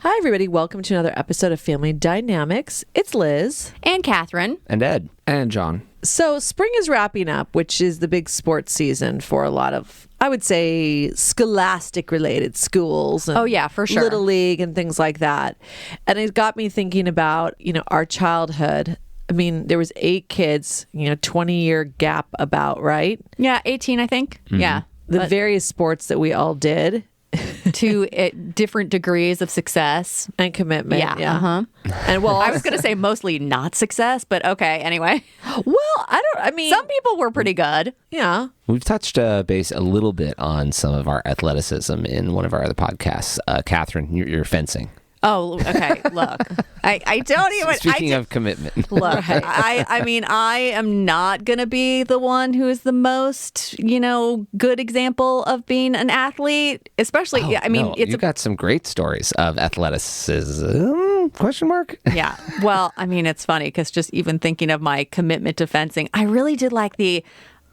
Hi, everybody. Welcome to another episode of Family DynamiKs. It's Liz. And Katherine. And Ed. And John. So spring is wrapping up, which is the big sports season for a lot of, I would say, scholastic-related schools. And oh, yeah, for sure. Little League and things like that. And it got me thinking about, our childhood. I mean, there was 8 kids, 20-year gap about, right? Yeah, 18, I think. Mm-hmm. Yeah. The various sports that we all did. To different degrees of success and commitment. Yeah. Uh-huh. And well, I was going to say mostly not success, but okay. Anyway. Well, some people were pretty good. Yeah. We've touched base a little bit on some of our athleticism in one of our other podcasts. Katherine, you're fencing. Oh, okay. Look, I don't even. Speaking of commitment. Look, I mean, I am not going to be the one who is the most, good example of being an athlete, especially, you got some great stories of athleticism, question mark? Yeah. Well, I mean, it's funny because just even thinking of my commitment to fencing, I really did like the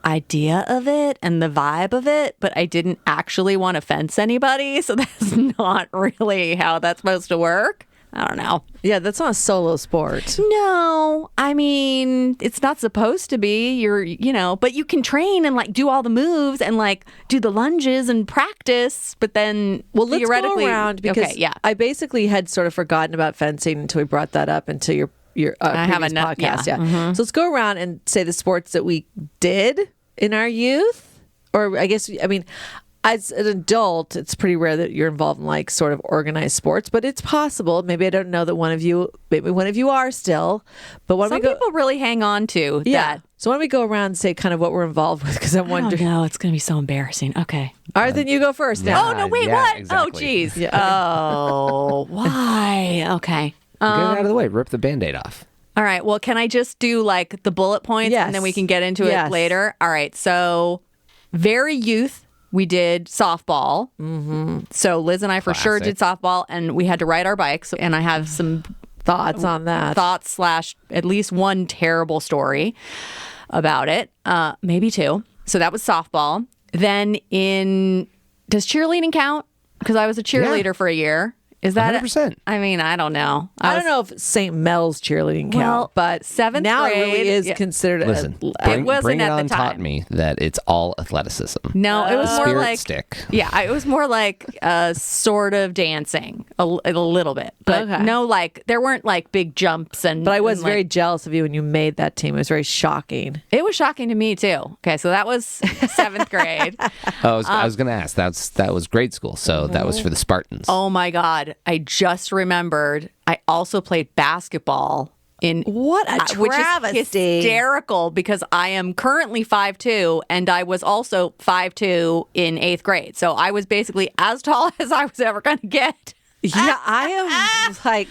idea of it and the vibe of it, but I didn't actually want to fence anybody, so that's not really how that's supposed to work. I don't know. Yeah, that's not a solo sport. No, I mean, it's not supposed to be. But you can train and do all the moves and do the lunges and practice, but then let's go around because okay, yeah. I basically had sort of forgotten about fencing until we brought that up into your I have previous podcast. Yeah. Mm-hmm. So let's go around and say the sports that we did in our youth, or I guess, as an adult, it's pretty rare that you're involved in sort of organized sports, but it's possible. Maybe I don't know that maybe one of you are still, but some people really hang on to that. So why don't we go around and say kind of what we're involved with? Because I'm wondering. No, it's going to be so embarrassing. Okay. All right, then you go first now. Oh, no, wait, what? Exactly. Oh, geez. Yeah. Oh, why? Okay. Get it out of the way. Rip the Band-Aid off. All right. Well, can I just do the bullet points and then we can get into it later? All right. So very youth, we did softball. Mm-hmm. So Liz and I for sure did softball, and we had to ride our bikes. And I have some thoughts on that. Thoughts / at least one terrible story about it. Maybe 2. So that was softball. Then does cheerleading count? Because I was a cheerleader for a year. Is that 100%? I mean, I don't know. I don't know if St. Mel's cheerleading count, but 7th now grade, it really is considered. Listen, it wasn't Bring It at the On time. taught me that it's all athleticism. No, it was more Spirit like stick. Yeah, it was more like sort of dancing a little bit, but no, there weren't big jumps and. But I was very jealous of you when you made that team. It was very shocking. It was shocking to me too. Okay, so that was 7th grade. I was going to ask. That was grade school, so that was for the Spartans. Oh my God! I just remembered. I also played basketball. What a travesty. Which is hysterical because I am currently 5'2", and I was also 5'2" in 8th grade. So I was basically as tall as I was ever going to get. Yeah, I am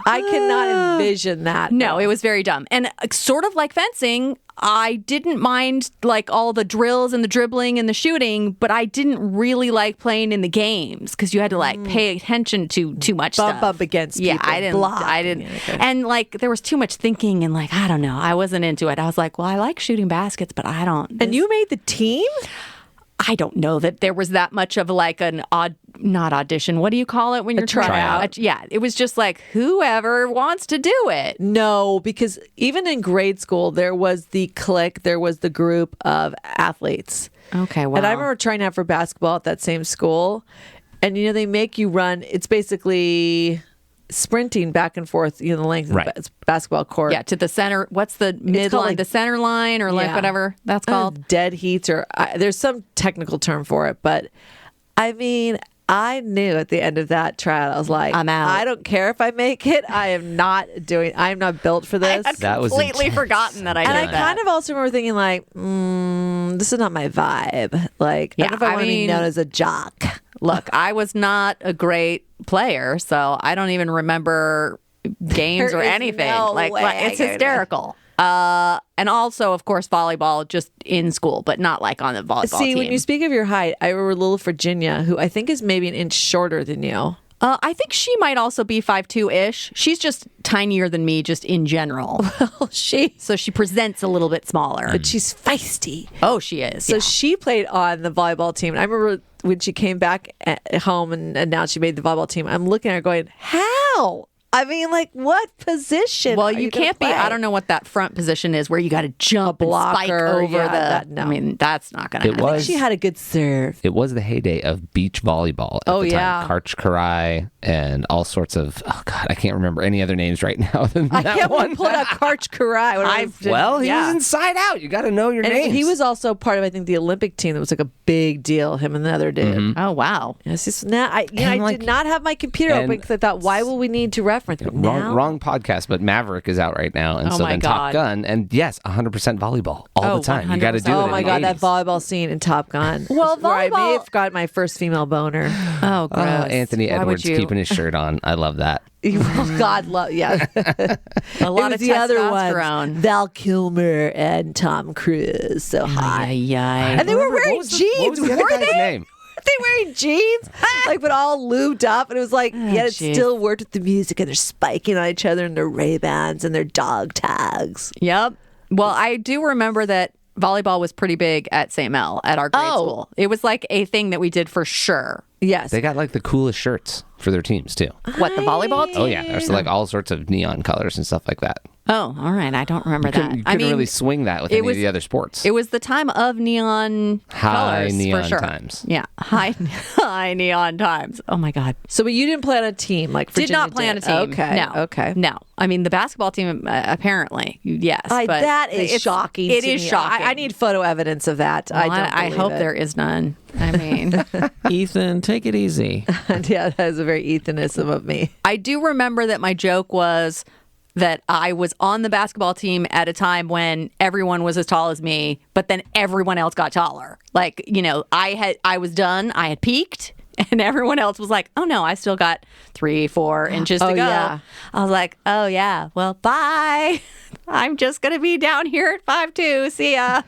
I cannot envision that. No, it was very dumb. And sort of like fencing, I didn't mind all the drills and the dribbling and the shooting, but I didn't really like playing in the games because you had to pay attention to too much Bump stuff. up against people. Yeah, I didn't. And there was too much thinking and I don't know. I wasn't into it. I was like, well, I like shooting baskets, but I don't. And you made the team? I don't know that there was that much of not audition. What do you call it when you're tryout? Yeah, it was just whoever wants to do it. No, because even in grade school, there was the clique, there was the group of athletes. Okay, wow. And I remember trying out for basketball at that same school. And, they make you run. It's basically sprinting back and forth, the length of the basketball court. Yeah, to the center. What's the midline? The center line or whatever that's called? Dead heats or there's some technical term for it. But, I mean, I knew at the end of that trial, I was like, I'm out. I don't care if I make it. I am not built for this. I had completely forgotten that I did that. And I kind of also remember thinking this is not my vibe. I don't know if I want to be known as a jock. Look, I was not a great player, so I don't even remember games or anything. It's hysterical. And also, of course, volleyball just in school, but not on the volleyball team. When you speak of your height, I remember little Virginia, who I think is maybe an inch shorter than you. I think she might also be 5'2"-ish. She's just tinier than me, just in general. Well, so she presents a little bit smaller. But she's feisty. Oh, she is. So she played on the volleyball team. And I remember when she came back at home and announced she made the volleyball team, I'm looking at her going, how? I mean, like, what position? Well, are you gonna can't be. play? I don't know what that front position is where you got to jump and spike blocker, over yeah, the. no. I mean, that's not going to It happen. was- She had a good serve. It was the heyday of beach volleyball at the time. Karch Karai and all sorts of, oh God, I can't remember any other names right now than I that can't one. pull out Karch Karai. Well, he was inside out. You got to know your and names. he was also part of, I think, the Olympic team. That was like a big deal. Him and the other did. Oh wow! It's just now. I like- did not have my computer and- open because I thought, why will we need to reference? But now, Wrong podcast, but Maverick is out right now, and Oh so my then Top God. Gun, and yes, 100% volleyball all Oh, the time. You got to do 100%. it. Oh in my the God, that 80s. volleyball scene in Top Gun. Well, where I may volleyball- have got my first female boner. Oh, gross. Anthony Why would Edwards you? keeping his shirt on. I love that. God love, yeah. A lot It of was the other one, testosterone. Val Kilmer and Tom Cruise, so hot. Ay, ay. And they were What wearing was the- jeans. What was the other Were guy's they? name? They wearing jeans, like, but all lubed up, and it was like, yet it jeez. still worked with the music, and they're spiking on each other in their Ray-Bans and their dog tags. Yep. Well, I do remember that volleyball was pretty big at St. Mel at our grade school. It was like a thing that we did for sure. Yes, They got like the coolest shirts for their teams too. What, the volleyball team? Oh yeah, there's like all sorts of neon colors and stuff like that. Oh, all right. I don't remember that. You I couldn't mean, really swing that with it any was- of the other sports. it was the time of neon High colors neon for sure. times. Yeah, high neon times. Oh my God. So, but you didn't play on a team, like Did Virginia not play on a did. team. Okay, No. okay. No. I mean, the basketball team, apparently, yes. but That is it's- shocking. It to is me. shocking. I need photo evidence of that. Well, I don't. I believe hope it. there is none. I mean, Ethan, take it easy. Yeah, that is a very Ethanism of me. I do remember that my joke was that I was on the basketball team at a time when everyone was as tall as me, but then everyone else got taller. Like, you know, I was done. I had peaked. And everyone else was like, oh no, I still got 3-4 inches to Oh, go. yeah. I was like, oh yeah, well, bye. I'm just going to be down here at 5'2". See ya.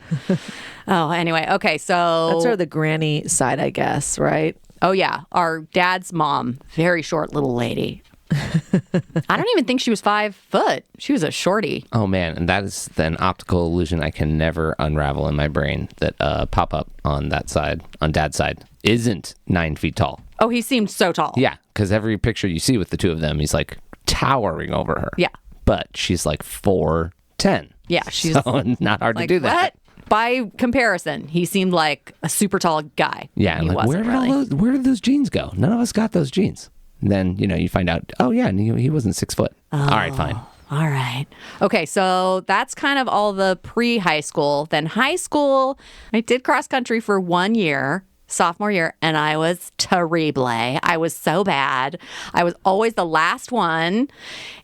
Oh, anyway. Okay. So That's sort of the granny side, I guess, right? oh yeah, our dad's mom, very short little lady. I don't even think she was 5 foot. She was a shorty. Oh man, and that is an optical illusion I can never unravel in my brain that pop up on that side, on Dad's side, isn't 9 feet tall. Oh, he seemed so tall. Yeah, because every picture you see with the two of them, he's like towering over her. Yeah. But she's like 4'10". Yeah, she's so not hard like, to do that. what? By comparison, he seemed like a super tall guy. Yeah, he I'm like, wasn't really. where did those jeans go? None of us got those jeans. And then, you know, you find out, oh yeah, and he wasn't 6 foot. All right, fine. All right. Okay, so that's kind of all the pre-high school. Then high school, I did cross country for 1 year, sophomore year, and I was terrible. I was so bad. I was always the last one.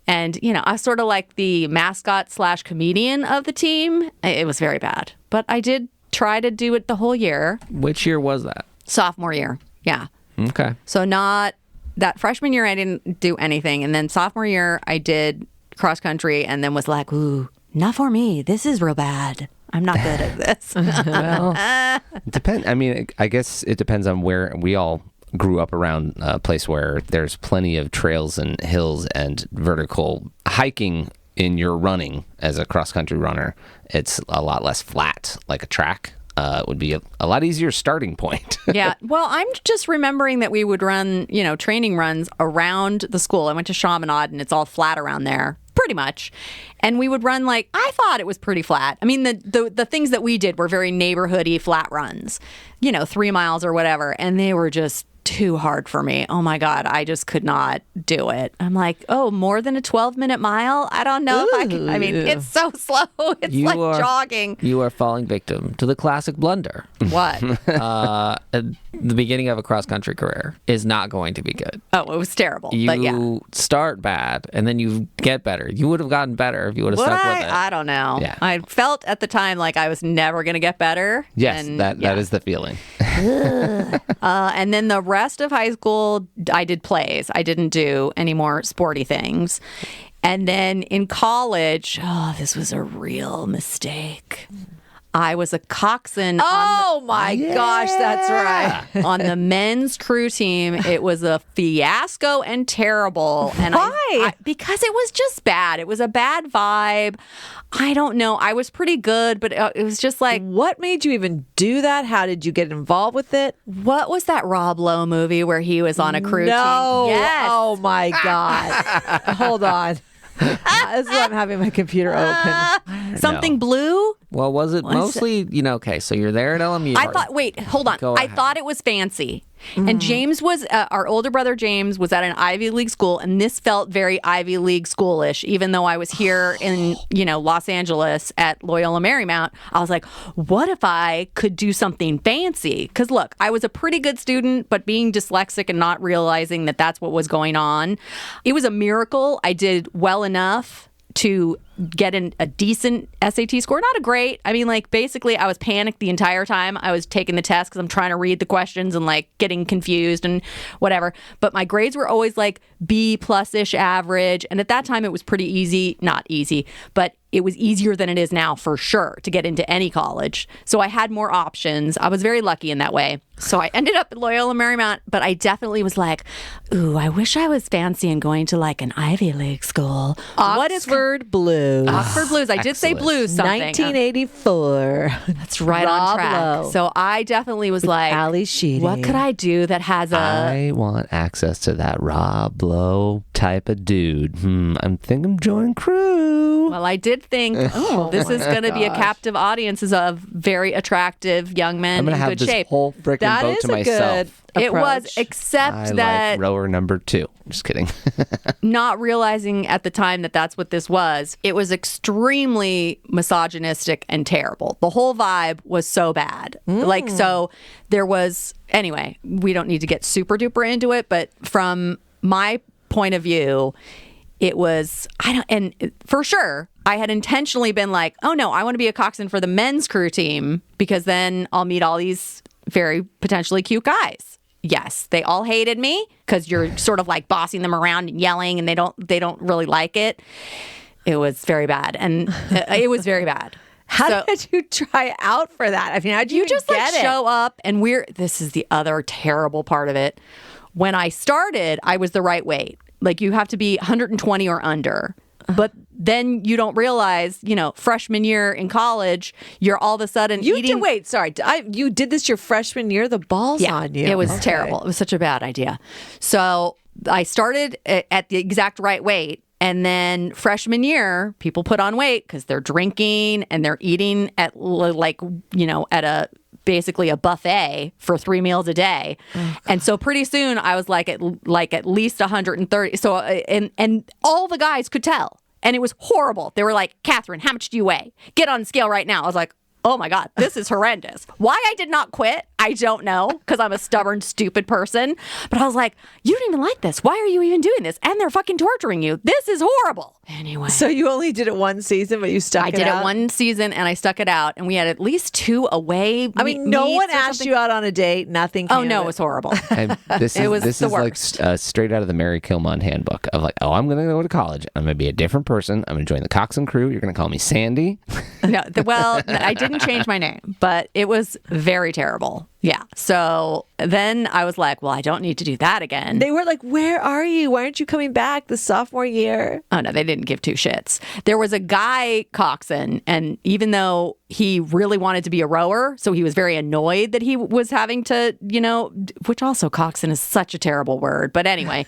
And, you know, I was sort of like the mascot / comedian of the team. It was very bad. But I did try to do it the whole year. Which year was that? Sophomore year. Yeah. Okay. So not that freshman year, I didn't do anything. And then sophomore year, I did cross country and then was like, ooh, not for me. This is real bad. I'm not good at this. I mean, I guess it depends on where we all grew up around a place where there's plenty of trails and hills and vertical hiking in your running as a cross-country runner. It's a lot less flat, like a track. Would be a lot easier starting point. Yeah. Well, I'm just remembering that we would run, you know, training runs around the school. I went to Chaminade and it's all flat around there, pretty much. And we would run like, I thought it was pretty flat. I mean, the things that we did were very neighborhoody flat runs, you know, 3 miles or whatever. And they were just too hard for me. Oh my God. I just could not do it. I'm like, oh, more than a 12-minute mile? I don't know if I can. I mean, it's so slow. It's like jogging. You are falling victim to the classic blunder. What? The beginning of a cross-country career is not going to be good. Oh, it was terrible. You but yeah. start bad, and then you get better. You would have gotten better if you would have Would stuck I? with it. I don't know. Yeah. I felt at the time like I was never going to get better. Yes, And, that yeah. is the feeling. And then the rest of high school, I did plays. I didn't do any more sporty things. And then in college, oh, this was a real mistake. I was a coxswain Oh my gosh, that's right. on the men's crew team. It was a fiasco and terrible. And Why? because it was just bad. It was a bad vibe. I don't know. I was pretty good, but it was just like, What made you even do that? How did you get involved with it? what was that Rob Lowe movie where he was on a crew No. team? Yes. Oh my God. Hold on. This is why I'm having my computer open. Something blue? Well, was it mostly, okay, so you're there at LMU. I thought, wait, hold on. Go I ahead. thought it was fancy. And James was, our older brother James was at an Ivy League school, and this felt very Ivy League schoolish. Even though I was here in, Los Angeles at Loyola Marymount, I was like, what if I could do something fancy? Because look, I was a pretty good student, but being dyslexic and not realizing that that's what was going on, it was a miracle. I did well enough to get a decent SAT score. Not a great. I mean, basically, I was panicked the entire time I was taking the test because I'm trying to read the questions and getting confused and whatever. But my grades were always B plus-ish average. And at that time, it was pretty easy. Not easy, but it was easier than it is now for sure to get into any college. So I had more options. I was very lucky in that way. So I ended up at Loyola Marymount, but I definitely was ooh, I wish I was fancy and going to an Ivy League school. Oxford Blues. Oxford Blues. I did say Excellent. blues something. 1984. That's right Rob on track. Lowe. So I definitely was Ali Sheedy. what could I do that has I want access to that Rob Lowe type of dude. I'm thinking I'm joining crew. Well, I did think, this is going to be a captive audience of very attractive young men I'm gonna in have good this shape. whole freaking That boat is to a myself. good It was, approach. except I that like rower number 2. Just kidding. not realizing at the time that that's what this was, it was extremely misogynistic and terrible. The whole vibe was so bad. So there was, anyway, we don't need to get super duper into it, but from my point of view, it was, and for sure, I had intentionally been oh no, I want to be a coxswain for the men's crew team because then I'll meet all these very potentially cute guys. Yes, they all hated me because you're sort of bossing them around and yelling, and they don't really like it. It was very bad, and it was very bad. How did you try out for that? I mean, how did you just get it? show up, and this is the other terrible part of it. When I started, I was the right weight. You have to be 120 or under. But then you don't realize, freshman year in college, you're all of a sudden eating. Wait, sorry. You did this your freshman year? The ball's on you. It was Okay. terrible. It was such a bad idea. So I started at the exact right weight. And then freshman year, people put on weight because they're drinking and they're eating at at basically a buffet for 3 meals a day. And so pretty soon I was at least 130. So, and all the guys could tell. And it was horrible. They were like, Katherine, how much do you weigh? Get on the scale right now. I was like, oh my God, this is horrendous. Why I did not quit, I don't know, because I'm a stubborn, stupid person. But I was like, you don't even like this. Why are you even doing this? And they're fucking torturing you. This is horrible. Anyway. So you only did it one season, but you stuck I it did out? it one season and I stuck it out. And we had at least 2 away. I mean, no meets one or asked something. you out on a date. Nothing. Oh, came no, of it was horrible. And this is was this the is worst. straight out of the Mary Killmond handbook of I'm going to go to college. I'm going to be a different person. I'm going to join the coxswain crew. You're going to call me Sandy. No, I didn't change my name, but it was very terrible. Yeah. So then I was like, well, I don't need to do that again. They were like, where are you? Why aren't you coming back the sophomore year? Oh, no, they didn't give 2 shits. There was a guy coxswain, and even though he really wanted to be a rower, so he was very annoyed that he was having to, which also coxswain is such a terrible word. But anyway,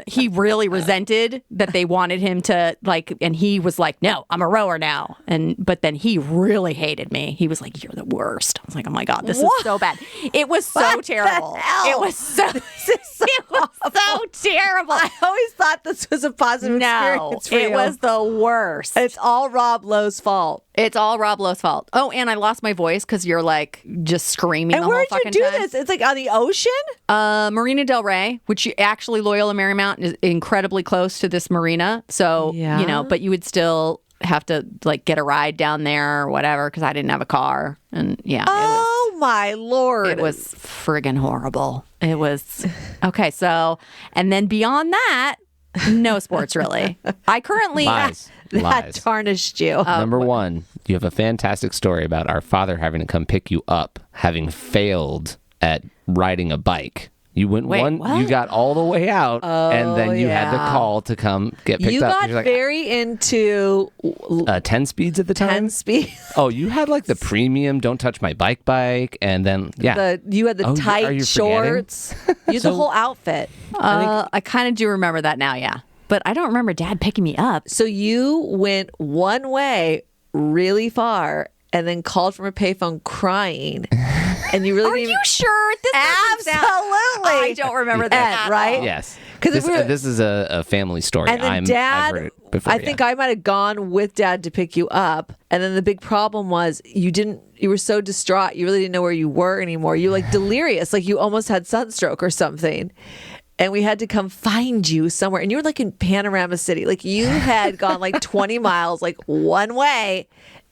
he really resented that they wanted him to and he was like, no, I'm a rower now. But then he really hated me. He was like, you're the worst. I was like, oh my God, this is so bad. It was so What the terrible. hell? It was so, it was so terrible. I always thought this was a positive No, experience for it you. was the worst. It's all Rob Lowe's fault. It's all Rob Lowe's fault. Oh, and I lost my voice because you're just screaming And the whole where'd you fucking do time. this? It's on the ocean? Marina Del Rey, which actually Loyola Marymount is incredibly close to this marina. So, Yeah. but you would still have to get a ride down there or whatever because I didn't have a car. And yeah, Oh my Lord. it was friggin' horrible. It was okay. So, and then beyond that, No sports, really. I currently... Lies. That Lies. tarnished you. Number one, you have a fantastic story about our father having to come pick you up, having failed at riding a bike. You went Wait, one, what? you got all the way out, and then you had to yeah. call to come get picked You up. got You're like, very into 10 speeds at the time? 10 speed. Oh, you had like the premium, don't touch my bike, and then, yeah. You had the Oh, are tight you shorts. You had the whole outfit. I kind of do remember that now, yeah. But I don't remember Dad picking me up. So you went one way really far and then called from a payphone crying. And you really Are didn't you sure? This doesn't sound- Absolutely. I don't remember that Ed, right? Yes. 'Cause This, if we were- this is a family story. And then I've Dad, heard it before, I think I might have gone with Dad to pick you up. And then the big problem was you were so distraught. You really didn't know where you were anymore. You were like delirious, like you almost had sunstroke or something. And we had to come find you somewhere. And you were like in Panorama City. Like you had gone like 20 miles, like one way,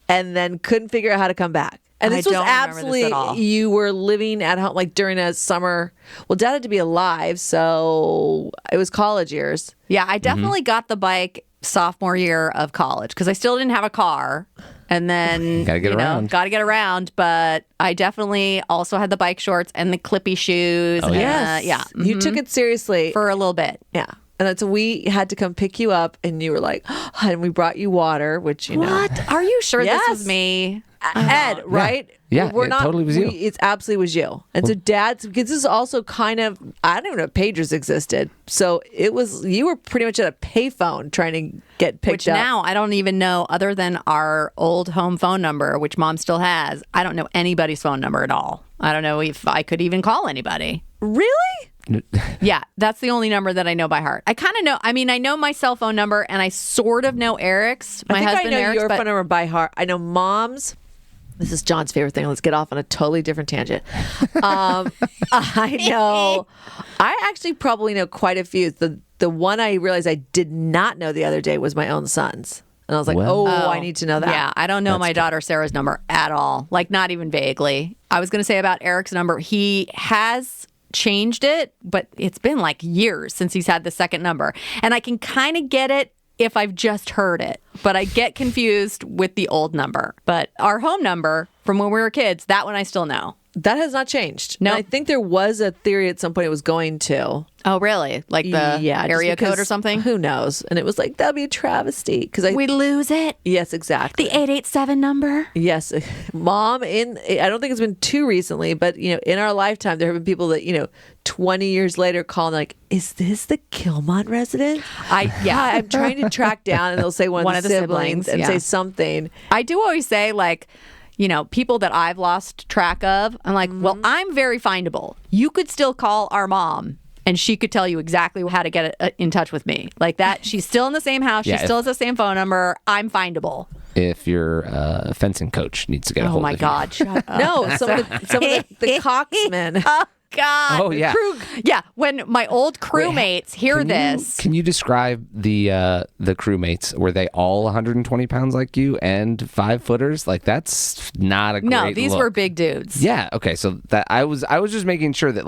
and then couldn't figure out how to come back. And I this was don't remember this absolutely, at all. you were living at home like during a summer. Well, Dad had to be alive. So it was college years. Yeah, I definitely got the bike sophomore year of college because I still didn't have a car. And then, Gotta get around. Got to get around. But I definitely also had the bike shorts and the clippy shoes. Oh, and, yeah. Yes. yeah. You took it seriously. For a little bit. Yeah. And that's we had to come pick you up, and you were like, and we brought you water, which, you know. What? Are you sure Yes. this was me? Ed, right? Yeah, it totally was you. It absolutely was you. And so Dad's, because this is also kind of, I don't even know if pagers existed. So you were pretty much at a payphone trying to get picked Which up. now I don't even know, other than our old home phone number, which Mom still has. I don't know anybody's phone number at all. I don't know if I could even call anybody. Really? Yeah, that's the only number that I know by heart. I kind of know. I mean, I know my cell phone number, and I sort of know Eric's. My I think husband I know Eric's, your but phone number by heart. I know Mom's. This is John's favorite thing. Let's get off on a totally different tangent. I actually probably know quite a few. The one I realized I did not know the other day was my own son's. And I was like, Well- I need to know that. Yeah, I don't know my daughter Sarah's number at all. Like, not even vaguely. I was going to say about Eric's number, he has changed it, but it's been like years since he's had the second number. And I can kind of get it if I've just heard it, but I get confused with the old number. But our home number from when we were kids, that one I still know. That has not changed. No. And I think there was a theory at some point it was going to. Oh, really? Like the just area code or because something? Who knows? And it was like, that'd be a travesty. Because We lose it? yes, exactly. The 887 number? Yes, Mom. I don't think it's been too recently, but in our lifetime, there have been people that 20 years later calling like, "Is this the Killmond resident?" Hi, I'm trying to track down, and they'll say one of the siblings and yeah. say something. I do always say, like, people that I've lost track of, I'm like, well, I'm very findable. You could still call our mom and she could tell you exactly how to get in touch with me. Like that. She's still in the same house. Yeah, she still has the same phone number. I'm findable. If your fencing coach needs to get a Oh hold my of God. Shut up. No, some of the Coxmen. Oh God. Oh, yeah. Yeah. When my old crewmates hear this. Can you describe the crewmates? Were they all 120 pounds like you and 5-footers? Like that's not a great No, these look. were big dudes. Yeah. Okay. So that I was just making sure that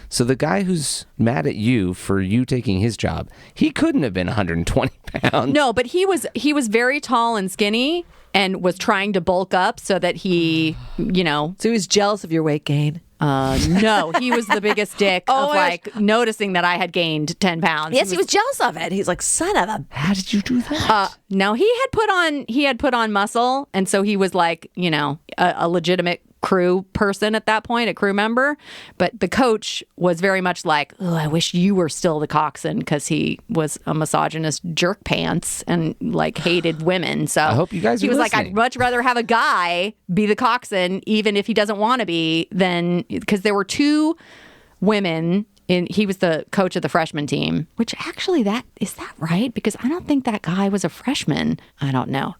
so the guy who's mad at you for you taking his job, he couldn't have been 120 pounds. No, but he was very tall and skinny and was trying to bulk up so that he, So he was jealous of your weight gain. No, he was the biggest dick Oh of my noticing that I had gained 10 pounds. Yes, he was jealous of it. He's like, son of a. How did you do that? No, he had put on muscle, and so he was like, a legitimate crew person at that point, a crew member. But the coach was very much like, oh, I wish you were still the coxswain, because he was a misogynist jerk pants and like hated women. So I hope you guys he are was like, listening. I'd much rather have a guy be the coxswain, even if he doesn't want to be, than because there were two women. He was the coach of the freshman team, which actually is that right? Because I don't think that guy was a freshman. I don't know.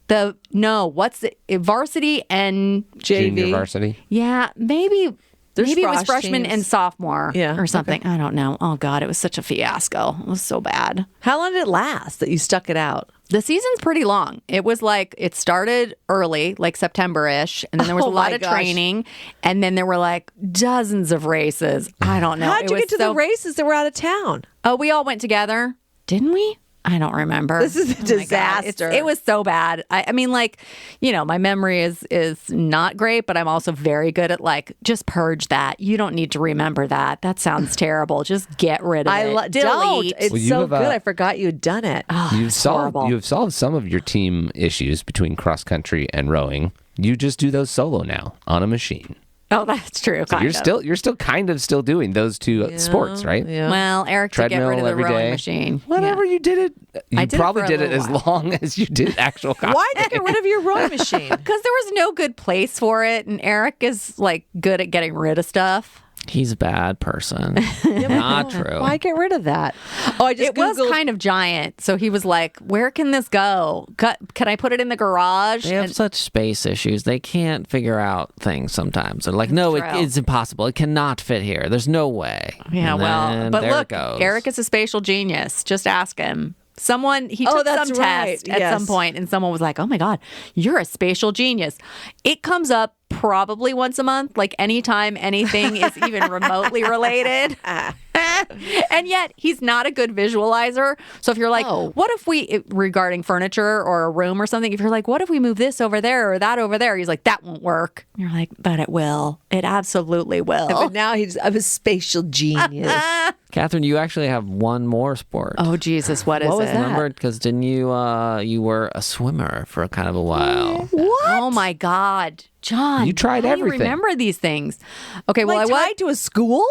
What's the varsity and JV. Junior varsity. yeah, maybe There's it was frosh freshman teams. and sophomore Yeah, or something. I don't know. Oh God, it was such a fiasco. It was so bad. How long did it last that you stuck it out? The season's pretty long. It was like, it started early, like September-ish, and then there was Oh a lot my of gosh. training, and then there were like dozens of races. I don't know. How'd It you was get to the so- races that were out of town? Oh, we all went together. Didn't we? I don't remember. This is a Oh my God. disaster. It was so bad. I mean, like, my memory is not great, but I'm also very good at like, just purge that. You don't need to remember that. That sounds terrible. Just get rid of it. Don't. Delete. It's Well, you so have, good. I forgot you had done it. You've solved some of your team issues between cross country and rowing. You just do those solo now on a machine. Oh, that's true. So you're still kind of still doing those two sports, right? Yeah. Well, Eric did get rid of the every rowing day. machine. Whatever you did it, you I did it probably for a did it little as while. long as you did actual cross. Why did you get rid of your rowing machine? Because there was no good place for it, and Eric is like good at getting rid of stuff. He's a bad person. Not true. Why get rid of that? Oh, I just It was Googled. kind of giant, so he was like, "Where can this go? Can I put it in the garage?" They have And- such space issues. They can't figure out things sometimes. They're like, no, True. it's impossible. It cannot fit here. There's no way. Yeah, And well, then but there look, it goes. Eric is a spatial genius. Just ask him. He Oh, took that's some right. test at Yes. some point, and someone was like, "Oh my God, you're a spatial genius." It comes up probably once a month, like anytime anything is even remotely related. And yet he's not a good visualizer. So if you're like, Oh. what if regarding furniture or a room or something, if you're like, what if we move this over there or that over there? He's like, that won't work. And you're like, but it will. It absolutely will. But now I'm a spatial genius. Catherine, you actually have one more sport. Oh, Jesus, what is What was it? that? Remember? Because didn't you were a swimmer for kind of a while. What? Oh my God, John! You tried how do you everything. remember these things? Okay, well, Like I was tied to a school?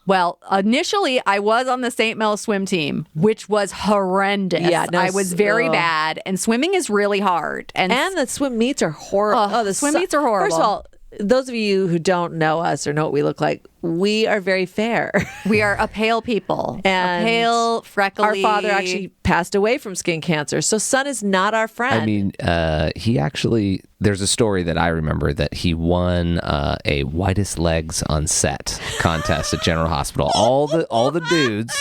Well, initially, I was on the St. Mel swim team, which was horrendous. Yeah, no, I was very ugh. bad, and swimming is really hard. And And the swim meets are horrible. Oh, the swim meets are horrible. First of all, those of you who don't know us or know what we look like, we are very fair. we are a pale people, And a pale, freckly. Our father actually passed away from skin cancer, so sun is not our friend. I mean, he actually, there's a story that I remember that he won a whitest legs on set contest at General Hospital. All the dudes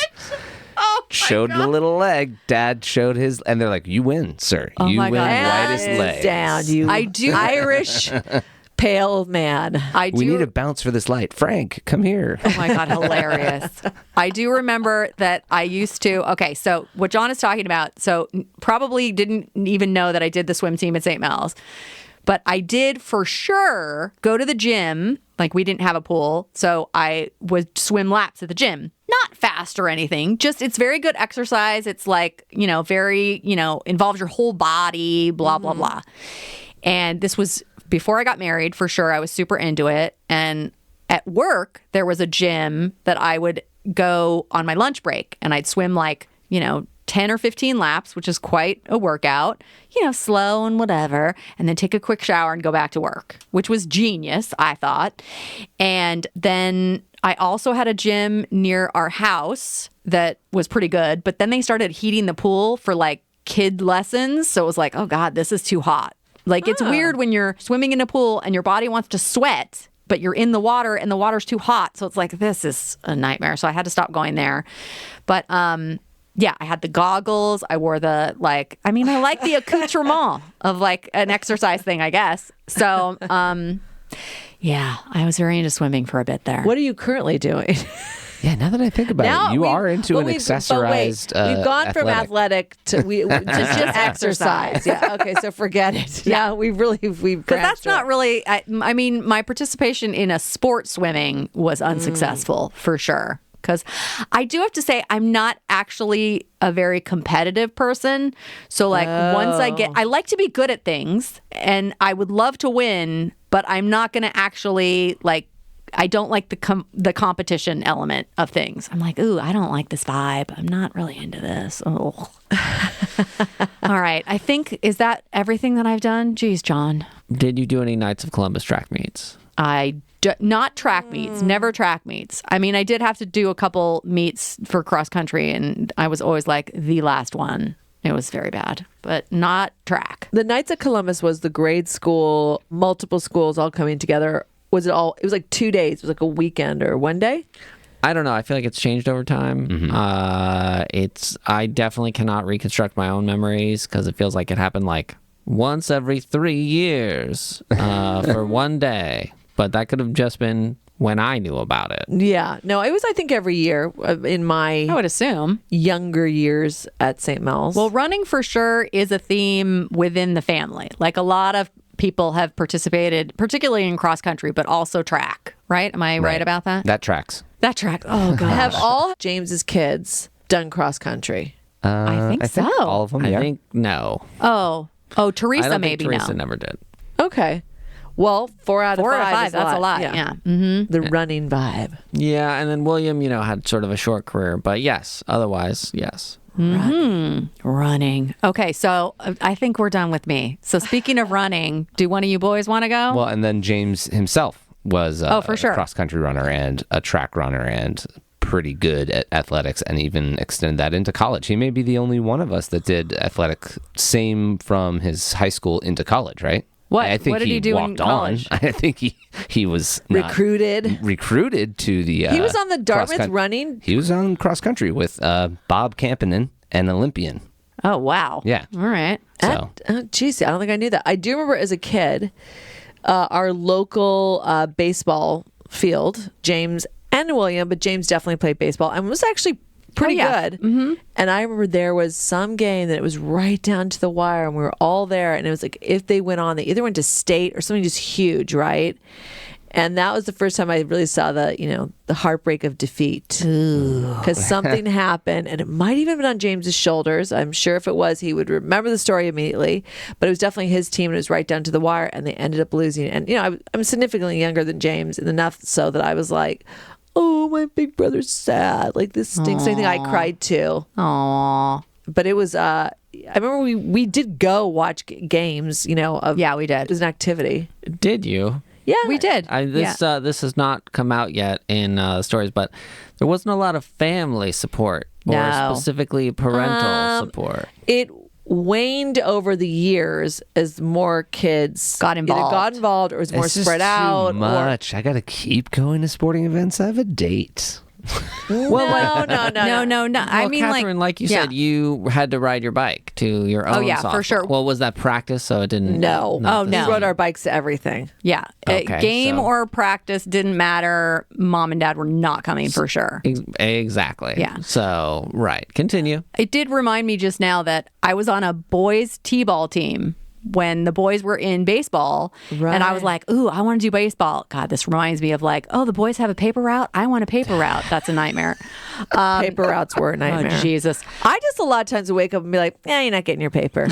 showed the little leg. Dad showed his, and they're like, "You win, sir. Oh You my win God. whitest Hands legs." down, you I do- Irish pale man. I do. We need a bounce for this light. Frank, come here. Oh my God, hilarious. I do remember that I used to. Okay, so what John is talking about, so probably didn't even know that I did the swim team at St. Mel's, but I did for sure go to the gym. Like we didn't have a pool, so I would swim laps at the gym. Not fast or anything, just it's very good exercise. It's like, very, involves your whole body, blah, blah, blah. And this was before I got married, for sure. I was super into it. And at work, there was a gym that I would go on my lunch break, and I'd swim like, 10 or 15 laps, which is quite a workout, slow and whatever, and then take a quick shower and go back to work, which was genius, I thought. And then I also had a gym near our house that was pretty good, but then they started heating the pool for like kid lessons. So it was like, oh God, this is too hot. Like, it's weird when you're swimming in a pool and your body wants to sweat, but you're in the water and the water's too hot. So it's like, this is a nightmare. So I had to stop going there. But yeah, I had the goggles. I wore I like the accoutrement of like an exercise thing, I guess. So yeah, I was very into swimming for a bit there. What are you currently doing? Yeah, now that I think about it, you are into an but accessorized we've gone from athletic to just exercise. Yeah, okay, so forget it. Yeah, we've because that's not really. I mean, my participation in a sport swimming was unsuccessful for sure. Because I do have to say, I'm not actually a very competitive person. So like once I like to be good at things, and I would love to win, but I'm not going to actually like. I don't like the competition element of things. I'm like, ooh, I don't like this vibe. I'm not really into this. Oh. All right. I think, is that everything that I've done? Geez, John. Did you do any Knights of Columbus track meets? Not track meets, never track meets. I mean, I did have to do a couple meets for cross country, and I was always like the last one. It was very bad, but not track. The Knights of Columbus was the grade school, multiple schools all coming together. Was it all? It was like 2 days. It was like a weekend or one day. I don't know. I feel like it's changed over time. Mm-hmm. I definitely cannot reconstruct my own memories because it feels like it happened like once every 3 years for one day. But that could have just been when I knew about it. Yeah. No, it was, I think, every year in I my would assume. younger years at St. Mel's. Well, running for sure is a theme within the family. Like a lot of people have participated, particularly in cross country, but also track, right? Am I right about that? That tracks. That track. Oh, God. have all James's kids done cross country? I think so. All of them. I yeah. think no. Oh, I Teresa don't maybe think Teresa no. never did. Okay. Well, 4 out of 4 out of 5 5, is that's a lot. Yeah. Mm-hmm. The running vibe. Yeah, and then William, had sort of a short career, but yes, otherwise, yes. Running. Okay, so I think we're done with me. So speaking of running, do one of you boys want to go? Well, and then James himself was for sure. a cross-country runner and a track runner and pretty good at athletics, and even extended that into college. He may be the only one of us that did athletics, same from his high school into college, right? What? I think What did he do in walked college? on. I think he was not recruited to the. He was on the Dartmouth cross-country. running. He was on cross country with Bob Kampanen, an Olympian. Oh, wow. Yeah. All right. So Geez, I don't think I knew that. I do remember as a kid, our local baseball field, James and William, but James definitely played baseball and was actually pretty good. Mm-hmm. And I remember there was some game that it was right down to the wire, and we were all there. And it was like if they went on, they either went to state or something just huge, right? And that was the first time I really saw the heartbreak of defeat, because something happened, and it might even have been on James's shoulders. I'm sure if it was, he would remember the story immediately. But it was definitely his team, and it was right down to the wire, and they ended up losing. And I'm significantly younger than James, and enough so that I was like, "Oh, my big brother's sad. Like this stinks." I think I cried too. Aww. But it was. I remember we did go watch games. Yeah, we did. It was an activity. Did you? Yeah, We did. This has not come out yet in stories, but there wasn't a lot of family support or No. specifically parental support. It waned over the years as more kids Got involved. either got involved or was more It's just spread out. Too much. I got to keep going to sporting events. I have a date. No. No. I Well, mean, Catherine, like you said, you had to ride your bike to your own yeah, for softball. sure. Well, was that practice? So it didn't. No. Oh, We no. rode our bikes to everything. yeah. Okay, Game so- or practice didn't matter. Mom and dad were not coming for sure. Exactly. Yeah. So, right. Continue. It did remind me just now that I was on a boys' t-ball team when the boys were in baseball. And I was Right. like, ooh, I want to do baseball. God, this reminds me of like, oh, the boys have a paper route. I want a paper route. That's a nightmare. Paper routes were a nightmare. Oh, Jesus. I just a lot of times would wake up and be like, you're not getting your paper.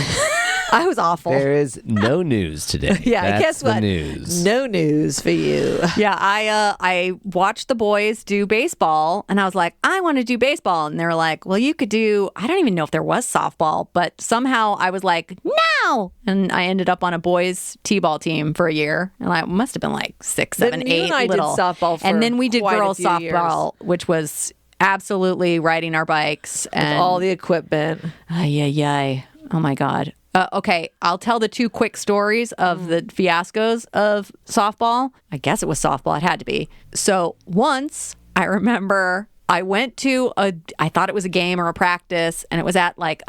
I was awful. There is no news today. Yeah, That's guess what? The news. No news for you. Yeah, I watched the boys do baseball, and I was like, I want to do baseball. And they were like, well, you could do, I don't even know if there was softball, but somehow I was like, no. And I ended up on a boys t-ball team for a year. And I must have been like 6, 7, Then 8 you and I did little. softball for and then we did quite a girls few years. softball, which was absolutely riding our bikes. And All the equipment. Ay. Oh my God. Okay, I'll tell the 2 quick stories of the fiascos of softball. I guess it was softball. It had to be. So once I remember I went to I thought it was a game or a practice, and it was at like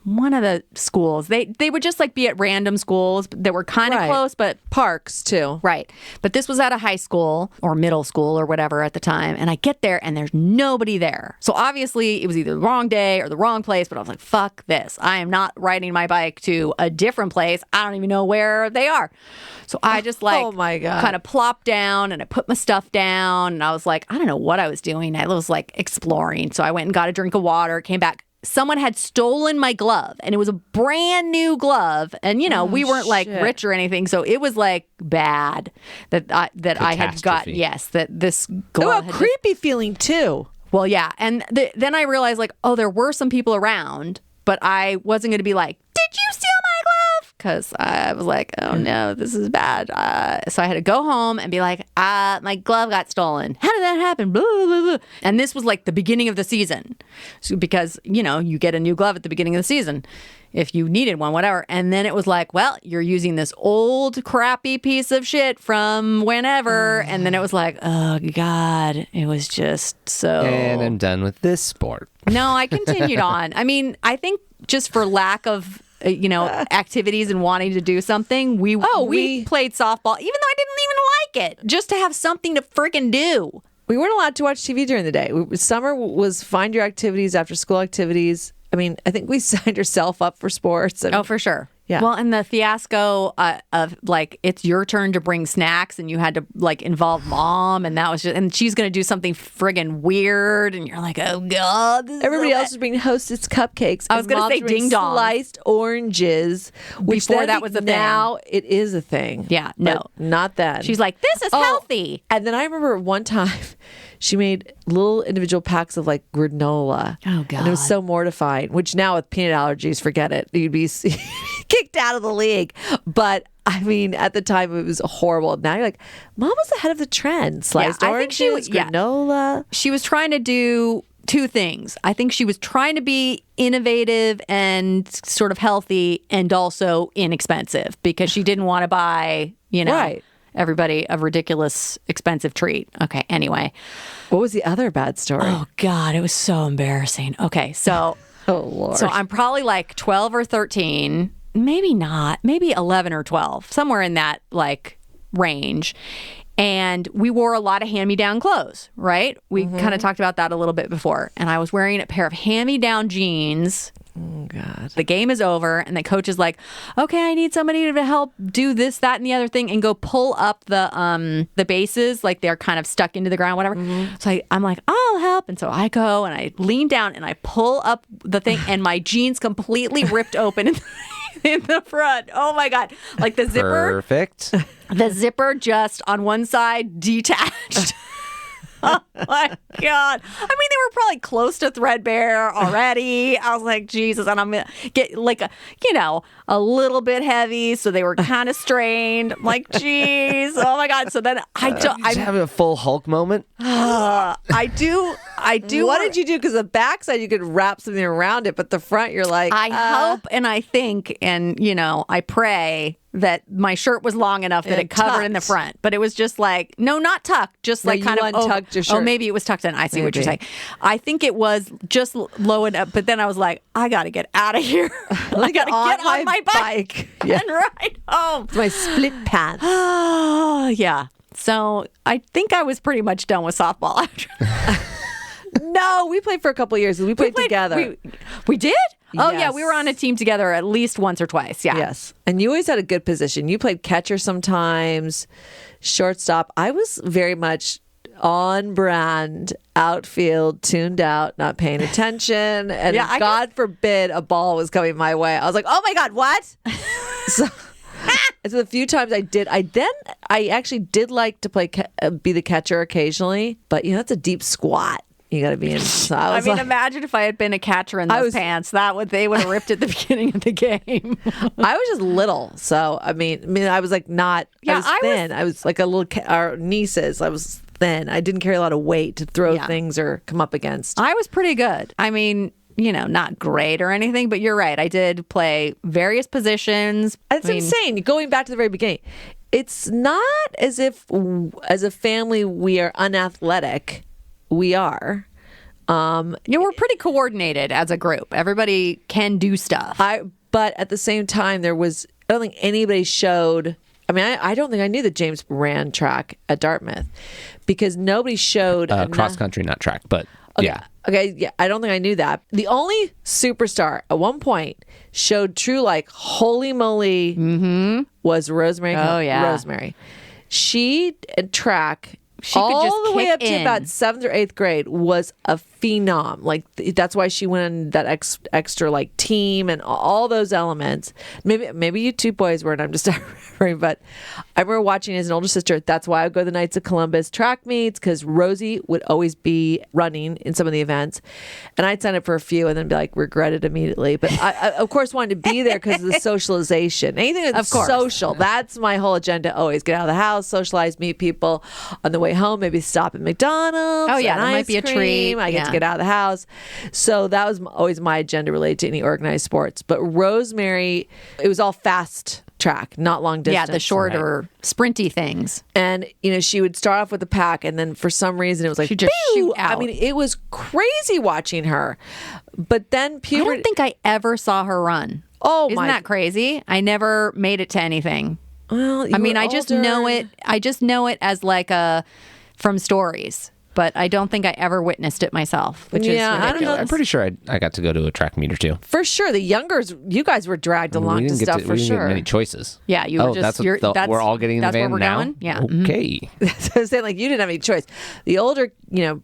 one of the schools. They would just like be at random schools that were kind of Right. close, but Parks, too. right. But this was at a high school or middle school or whatever at the time. And I get there and there's nobody there. So obviously it was either the wrong day or the wrong place. But I was like, fuck this. I am not riding my bike to a different place. I don't even know where they are. So I just like Oh, my God. kind of plopped down and I put my stuff down. And I was like, I don't know what I was doing. I was like exploring. So I went and got a drink of water, came back. Someone had stolen my glove, and it was a brand new glove. And we weren't like shit. rich or anything, so it was like bad that I had got. Catastrophe. Yes, that this Oh, glove. a had creepy feeling, too. well, yeah, and then I realized like, oh, there were some people around, but I wasn't going to be like, did you steal my glove? Because I was like, oh no, this is bad. So I had to go home and be like, my glove got stolen. How did that happen? Blah, blah, blah. And this was like the beginning of the season. So, because, you get a new glove at the beginning of the season if you needed one, whatever. And then it was like, well, you're using this old crappy piece of shit from whenever. And then it was like, oh God, it was just so. And I'm done with this sport. No, I continued on. I mean, I think just for lack of activities and wanting to do something, we played softball, even though I didn't even like take it just to have something to freaking do. We weren't allowed to watch TV during the day. Summer was find your activities, after school activities. I mean, I think we signed ourselves up for sports. Oh, for sure. Yeah. Well, and the fiasco of like, it's your turn to bring snacks and you had to like involve mom, and that was just, and she's going to do something friggin' weird. And you're like, oh God. Everybody else was bringing Hostess cupcakes. I was going to say ding dong. Sliced oranges. Which Before that was a thing. Now it is a thing. Yeah, no. But not then. She's like, this is healthy. And then I remember one time she made little individual packs of like granola. Oh, God. And it was so mortifying, which now with peanut allergies, forget it. You'd be kicked out of the league. But I mean, at the time it was horrible. Now you're like, Mom was ahead of the trend. Sliced oranges, granola. She was trying to do two things. I think she was trying to be innovative and sort of healthy and also inexpensive, because she didn't want to buy, Right. everybody a ridiculous expensive treat. Okay, anyway. What was the other bad story? Oh, God, it was so embarrassing. Okay, so... Oh, Lord. So I'm probably like 12 or 13, maybe not, maybe 11 or 12, somewhere in that like range. And we wore a lot of hand-me-down clothes, right? We kind of talked about that a little bit before. And I was wearing a pair of hand-me-down jeans. Oh, God. The game is over, and the coach is like, okay, I need somebody to help do this, that, and the other thing, and go pull up the bases, like they're kind of stuck into the ground, whatever. So I'm like, I'll help. And so I go, and I lean down, and I pull up the thing, and my jeans completely ripped open in the front. Oh, my God. Like the zipper. Perfect. The zipper just on one side detached. Oh my God. I mean, they were probably close to threadbare already. I was like, Jesus. And I'm going to get like a little bit heavy. So they were kind of strained. I'm like, geez. Oh my God. So then I'm having a full Hulk moment. I do. What did you do? Because the backside, you could wrap something around it, but the front, you're like, I hope and I think and, I pray that my shirt was long enough that it covered in the front. But it was just like, no, not tucked, just like kind of untucked your shirt. Oh, maybe it was tucked in. I see what you're saying. I think it was just low enough. But then I was like, I got to get out of here. I got to get on my bike Yeah. and ride home. It's my split pants. Oh, yeah. So I think I was pretty much done with softball after that. No, we played for a couple of years. We played together. We did? Oh, yeah. Yes. We were on a team together at least once or twice. Yeah. Yes. And you always had a good position. You played catcher sometimes, shortstop. I was very much on brand, outfield, tuned out, not paying attention. And God forbid a ball was coming my way. I was like, oh my God, what? So the few times I did, I actually did like to play, be the catcher occasionally. But, that's a deep squat. You got to be in. So I mean, imagine if I had been a catcher in those pants. They would have ripped at the beginning of the game. I was just little, so I mean, I was like not. Yeah, I was thin. I was like a little. Our nieces. I was thin. I didn't carry a lot of weight to throw things or come up against. I was pretty good. I mean, not great or anything, but you're right. I did play various positions. It's insane. Going back to the very beginning, it's not as if, as a family, we are unathletic. We are. We're pretty coordinated as a group. Everybody can do stuff. But at the same time, I don't think anybody showed. I mean, I don't think I knew that James ran track at Dartmouth because nobody showed cross country, not track, but yeah. Okay, yeah. I don't think I knew that. The only superstar at one point showed true like holy moly was Rosemary. Oh yeah, Rosemary. She track. She could just all the way kick up to about 7th or 8th grade was a phenom. Like that's why she went on that extra like team and all those elements. Maybe you two boys weren't. I'm just remembering, but I remember watching as an older sister. That's why I would go to the Knights of Columbus track meets because Rosie would always be running in some of the events, and I'd sign up for a few and then be like regret it immediately. But I of course wanted to be there because of the socialization. Anything that's social. That's my whole agenda. Always get out of the house, socialize, meet people on the way home. Maybe stop at McDonald's. Oh yeah, that might be a treat. I get to get out of the house. So that was always my agenda related to any organized sports. But Rosemary, it was all fast track, not long distance. Yeah, the shorter, sprinty things. And, she would start off with a pack, and then for some reason it was like, she'd just shoot out. I mean, it was crazy watching her. But then puberty. I don't think I ever saw her run. Oh, Isn't that crazy? I never made it to anything. Well, you I mean, were I just older. know it. I just know it as like from stories, but I don't think I ever witnessed it myself, which Yeah, I is don't know. ridiculous. I'm pretty sure I got to go to a track meet or two. For sure. The youngers, you guys were dragged We along to didn't get stuff for we didn't sure. get many choices. Yeah, you were just. That's what you're, that's we're all getting in the that's van where we're now. going. Yeah. mhm. Okay. So I was saying, like, you didn't have any choice. The older,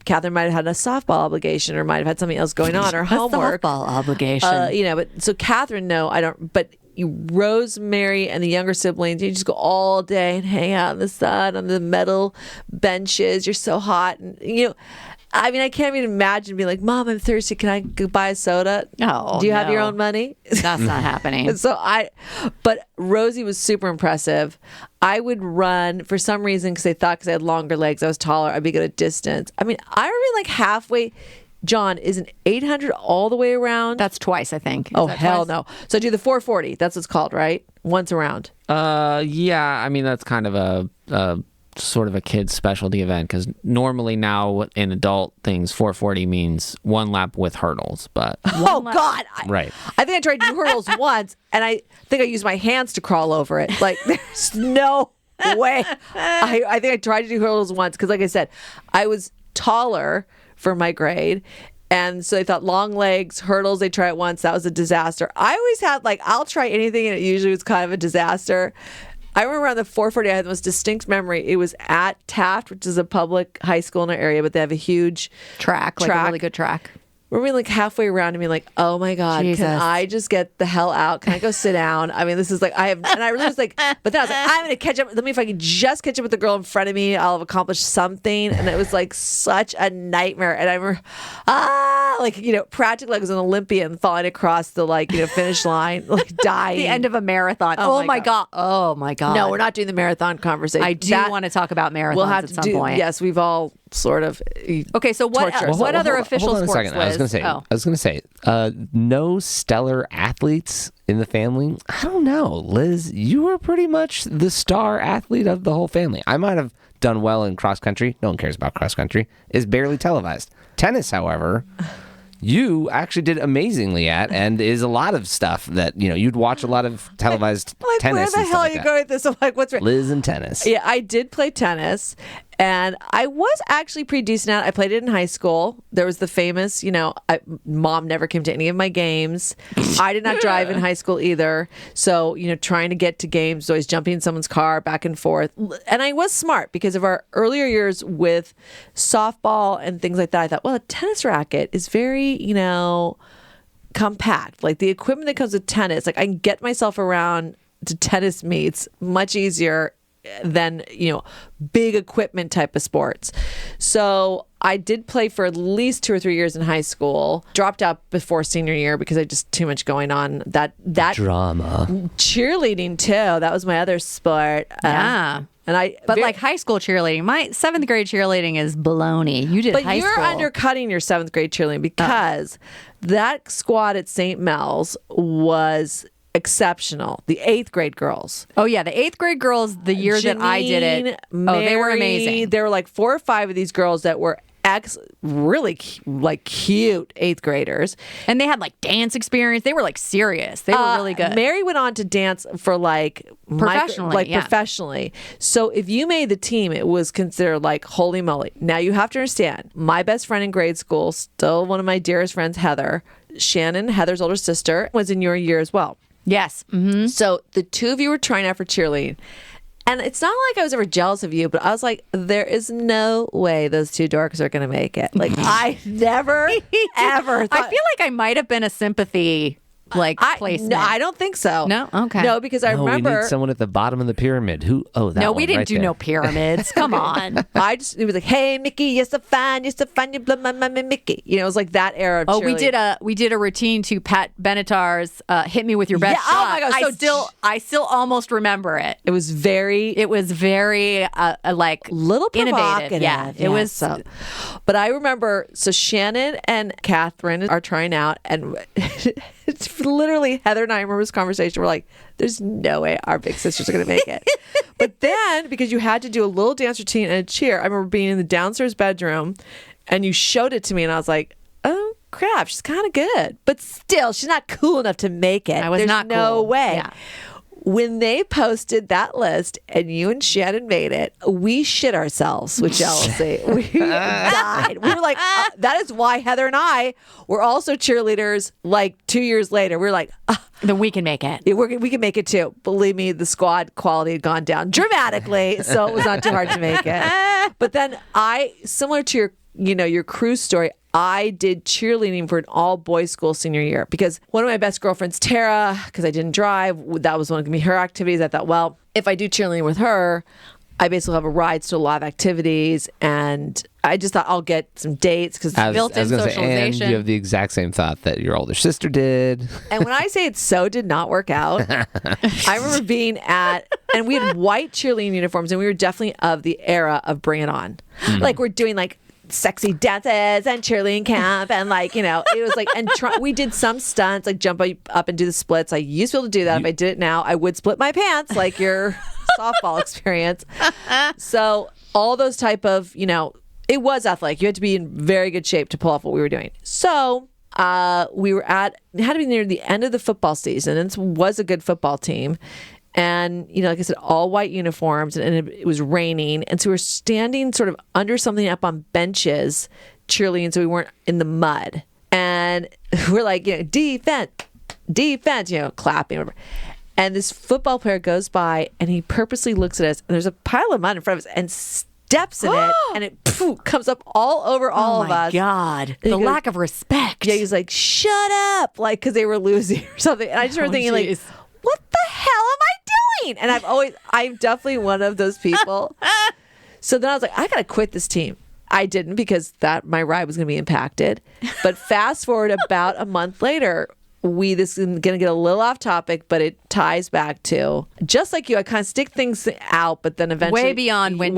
Catherine might have had a softball obligation or might have had something else going on or homework. Softball obligation. But so Catherine, no, I don't. But Rosemary and the younger siblings, you just go all day and hang out in the sun on the metal benches. You're so hot, and I mean, I can't even imagine being like, "Mom, I'm thirsty. Can I go buy a soda?" Oh, do you have your no. own money? That's not happening. But Rosie was super impressive. I would run for some reason because I had longer legs. I was taller. I'd be good at distance. I mean, I remember like halfway. John, is an 800 all the way around? That's twice, I think. Is Oh, that hell twice? no. So do the 440. That's what it's called, right? Once around. Yeah, I mean that's kind of a sort of a kid's specialty event because normally now in adult things 440 means one lap with hurdles, but Oh, God. Right. I think I tried to do hurdles once, and I think I used my hands to crawl over it. Like, there's no way. I think I tried to do hurdles once because, like I said, I was taller for my grade. And so they thought long legs, hurdles, they try it once. That was a disaster. I always had, like, I'll try anything, and it usually was kind of a disaster. I remember on the 440, I had the most distinct memory. It was at Taft, which is a public high school in our area, but they have a huge Track, like a really good track. We're being like halfway around and being like, oh my God, Jesus. can I just get the hell out? Can I go sit down? I mean, this is like, and I really was like, but then I was like, I'm going to catch up. Let me, if I can just catch up with the girl in front of me, I'll have accomplished something. And it was like such a nightmare. And I remember, practically like I was an Olympian falling across the finish line, like dying. The end of a marathon. Oh, my God. Oh, my God. No, we're not doing the marathon conversation. I do want to talk about marathons We'll have at to some do, point. Yes, we've all sort of. Okay, so what torture ourselves. what other official Hold on a sports? second. I was going to say, no stellar athletes in the family. I don't know, Liz. You were pretty much the star athlete of the whole family. I might have done well in cross country. No one cares about cross country. It's barely televised. Tennis, however, you actually did amazingly at, and is a lot of stuff that you'd watch a lot of televised Like, tennis. where the and hell stuff are you like going with this? I'm like, what's that. Liz and tennis. Yeah, I did play tennis, and I was actually pretty decent at it. I played it in high school. There was the famous, Mom never came to any of my games. I did not drive in high school either. So, trying to get to games, always jumping in someone's car back and forth. And I was smart because of our earlier years with softball and things like that. I thought, well, a tennis racket is very, compact. Like the equipment that comes with tennis, like I can get myself around to tennis meets much easier than big equipment type of sports. So I did play for at least 2 or 3 years in high school. Dropped out before senior year because I just too much going on. That Drama. cheerleading too. That was my other sport. Yeah. But like high school cheerleading, my 7th grade cheerleading is baloney. You did But high you're school. undercutting your 7th grade cheerleading because that squad at St. Mel's was exceptional. The 8th grade girls. Oh yeah, the 8th grade girls. The year that I did it, Janine, they were Mary, amazing. There were like 4 or 5 of these girls that were really like cute 8th graders. And they had like dance experience. They were like serious. They were really good. Mary went on to dance for Professionally, yeah. professionally. So if you made the team, it was considered like holy moly. Now you have to understand, my best friend in grade school, still one of my dearest friends, Heather, Shannon, Heather's older sister, was in your year as well. Yes. Mm-hmm. So the two of you were trying out for cheerleading. And it's not like I was ever jealous of you, but I was like, there is no way those two dorks are going to make it. Like, I never, ever thought. I feel like I might have been a sympathy placement. No, I don't think so. No? Okay. No, because I No, we remember. need someone at the bottom of the pyramid. Who? Oh, that No, one we didn't right do there. no pyramids. Come on. It was like, hey, Mickey, you're so fine, you blow my Mickey. It was like that era of Oh, cheerleading. we did a routine to Pat Benatar's "Hit Me with Your Best Yeah, Shot." oh my God, I still almost remember it. It was very Like little innovative. provocative. Yeah, it was. So, but I remember, so Shannon and Katherine are trying out, and it's literally Heather and I remember this conversation. We're like, there's no way our big sisters are going to make it. But then, because you had to do a little dance routine and a cheer, I remember being in the downstairs bedroom, and you showed it to me, and I was like, oh crap, she's kind of good, but still, she's not cool enough to make it. I was There's not no cool. way. Yeah. When they posted that list and you and Shannon made it, we shit ourselves with jealousy. We died. We were like, that is why Heather and I were also cheerleaders like 2 years later. We were like, Then we can make it. yeah, we can make it too. Believe me, the squad quality had gone down dramatically, so it was not too hard to make it. But then similar to your cruise story, I did cheerleading for an all-boys school senior year because one of my best girlfriends, Tara, because I didn't drive, that was one of her activities. I thought, well, if I do cheerleading with her, I basically have a ride to a lot of activities, and I just thought I'll get some dates because built-in socialization. And you have the exact same thought that your older sister did. And when I say it so did not work out, I remember being and we had white cheerleading uniforms, and we were definitely of the era of Bring It On. Like we're doing like sexy dances and cheerleading camp, and it was like, and we did some stunts like jump up and do the splits. I used to be able to do that. If I did it now, I would split my pants like your softball experience. So all those type of, it was athletic. You had to be in very good shape to pull off what we were doing. So we were it had to be near the end of the football season, and it was a good football team. And, like I said, all white uniforms, and it was raining. And so we were standing sort of under something up on benches, cheerleading, so we weren't in the mud. And we're like, defense, clapping. Whatever. And this football player goes by, and he purposely looks at us, and there's a pile of mud in front of us, and steps in it, and it comes up all over all of us. Oh, my God. The lack of respect. Yeah, he's like, shut up, like, because they were losing or something. And I just remember thinking, like, what the hell am I doing? And I'm definitely one of those people. So then I was like, I got to quit this team. I didn't, because my ride was going to be impacted. But fast forward about a month later, this is going to get a little off topic, but it ties back to, just like you, I kind of stick things out, but then eventually way beyond when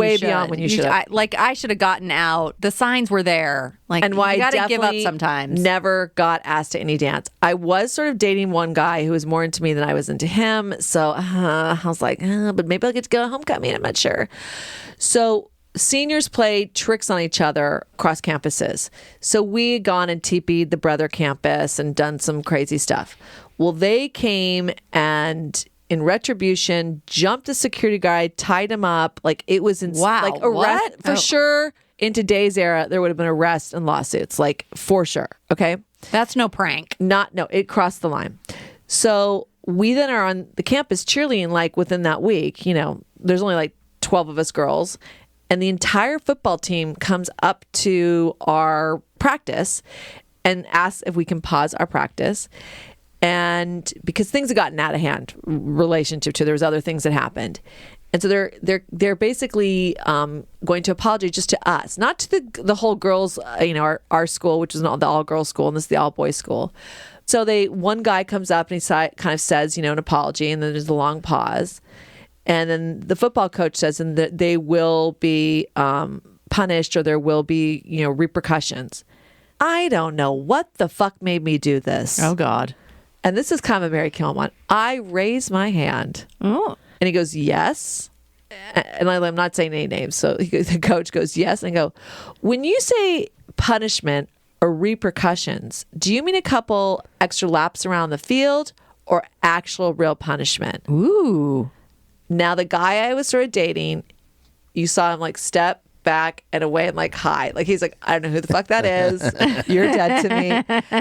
you should. I should have gotten out. The signs were there. Like, and why you got to I give up sometimes. Never got asked to any dance. I was sort of dating one guy who was more into me than I was into him. So I was like, but maybe I'll get to go to homecoming. I'm not sure. So seniors play tricks on each other across campuses. So we had gone and TP'd the brother campus and done some crazy stuff. Well, they came and, in retribution, jumped a security guard, tied him up. Like, it was like arrest. What? For sure, in today's era, there would have been arrests and lawsuits, like, for sure. Okay? That's no prank. No, it crossed the line. So we then are on the campus cheerleading, like, within that week. There's only like 12 of us girls. And the entire football team comes up to our practice and asks if we can pause our practice. And because things had gotten out of hand, relationship to, there was other things that happened. And so they're basically going to apologize just to us, not to the whole girls, our school, which is the all girls school, and this is the all boys school. So one guy comes up and he kind of says, an apology, and then there's a long pause. And then the football coach says that they will be punished, or there will be, repercussions. I don't know what the fuck made me do this. Oh, God. And this is kind of a Mary Killmond. I raise my hand. Oh. And he goes, yes. And I'm not saying any names. So the coach goes, yes. And I go, when you say punishment or repercussions, do you mean a couple extra laps around the field or actual real punishment? Ooh. Now, the guy I was sort of dating, you saw him like step back and away and like hi. Like, he's like, I don't know who the fuck that is. You're dead to me.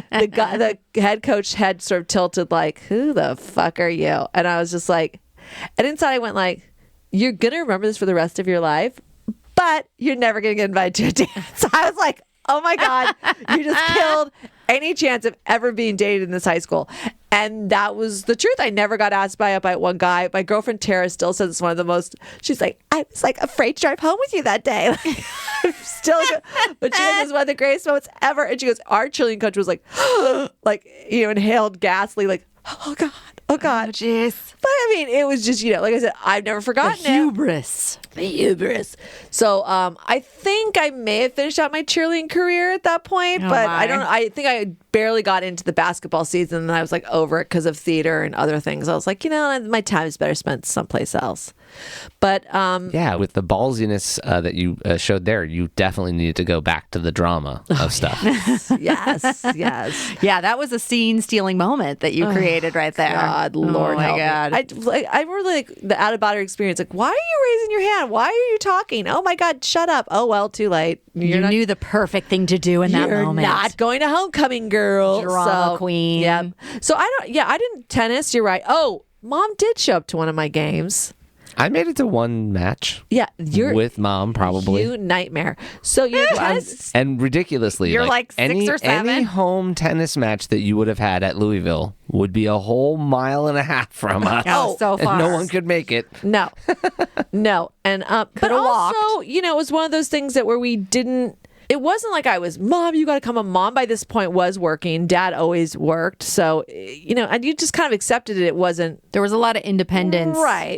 The head coach head sort of tilted like, who the fuck are you? And I was just like, and inside I went like, you're going to remember this for the rest of your life, but you're never going to get invited to a dance. I was like, oh my God, you just killed any chance of ever being dated in this high school. And that was the truth. I never got asked by one guy. My girlfriend Tara still says it's one of the most, she's like, I was like afraid to drive home with you that day. But she goes, it was one of the greatest moments ever. And she goes, our cheerleading coach was like, inhaled ghastly, like, oh God. Oh God. Oh, jeez. But I mean, it was just, like I said, I've never forgotten the hubris. The hubris. So I think I may have finished out my cheerleading career at that point, but I don't know. I think I barely got into the basketball season, and I was like over it because of theater and other things. I was like, my time is better spent someplace else. But yeah, with the ballsiness that you showed there, you definitely needed to go back to the drama of stuff. Yes. Yeah, that was a scene-stealing moment that you created right there. God, Lord my help God. me. I remember like the out of body experience. Like, why are you raising your hand? Why are you talking? Oh my God, shut up. Oh well, too late. You knew the perfect thing to do in that You're moment. not going to homecoming, girl. Drama queen. Yep. So I didn't tennis. You're right. Oh, Mom did show up to one of my games. I made it to one match. Yeah, you're with Mom, probably. You nightmare. So you're tennis. And ridiculously, You're like 6 any, or 7? Any home tennis match that you would have had at Louisville would be a whole mile and a half from us. Oh, so far. And no one could make it. No, no, and but Coulda also, it was one of those things that where we didn't. It wasn't like I was, Mom, you got to come. Mom by this point was working. Dad always worked. So, and you just kind of accepted it. It wasn't. There was a lot of independence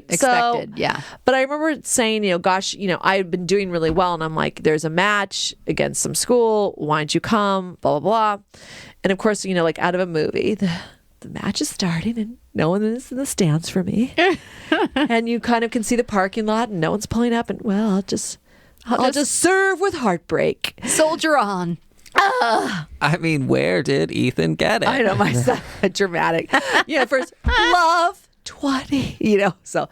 expected. Yeah. But I remember saying, gosh, I had been doing really well. And I'm like, there's a match against some school. Why don't you come? Blah, blah, blah. And of course, like out of a movie, the match is starting and no one is in the stands for me. And you kind of can see the parking lot and no one's pulling up. And well, I'll just serve with heartbreak. Soldier on. I mean, where did Ethan get it? I know, my son, dramatic. First, love 20, so.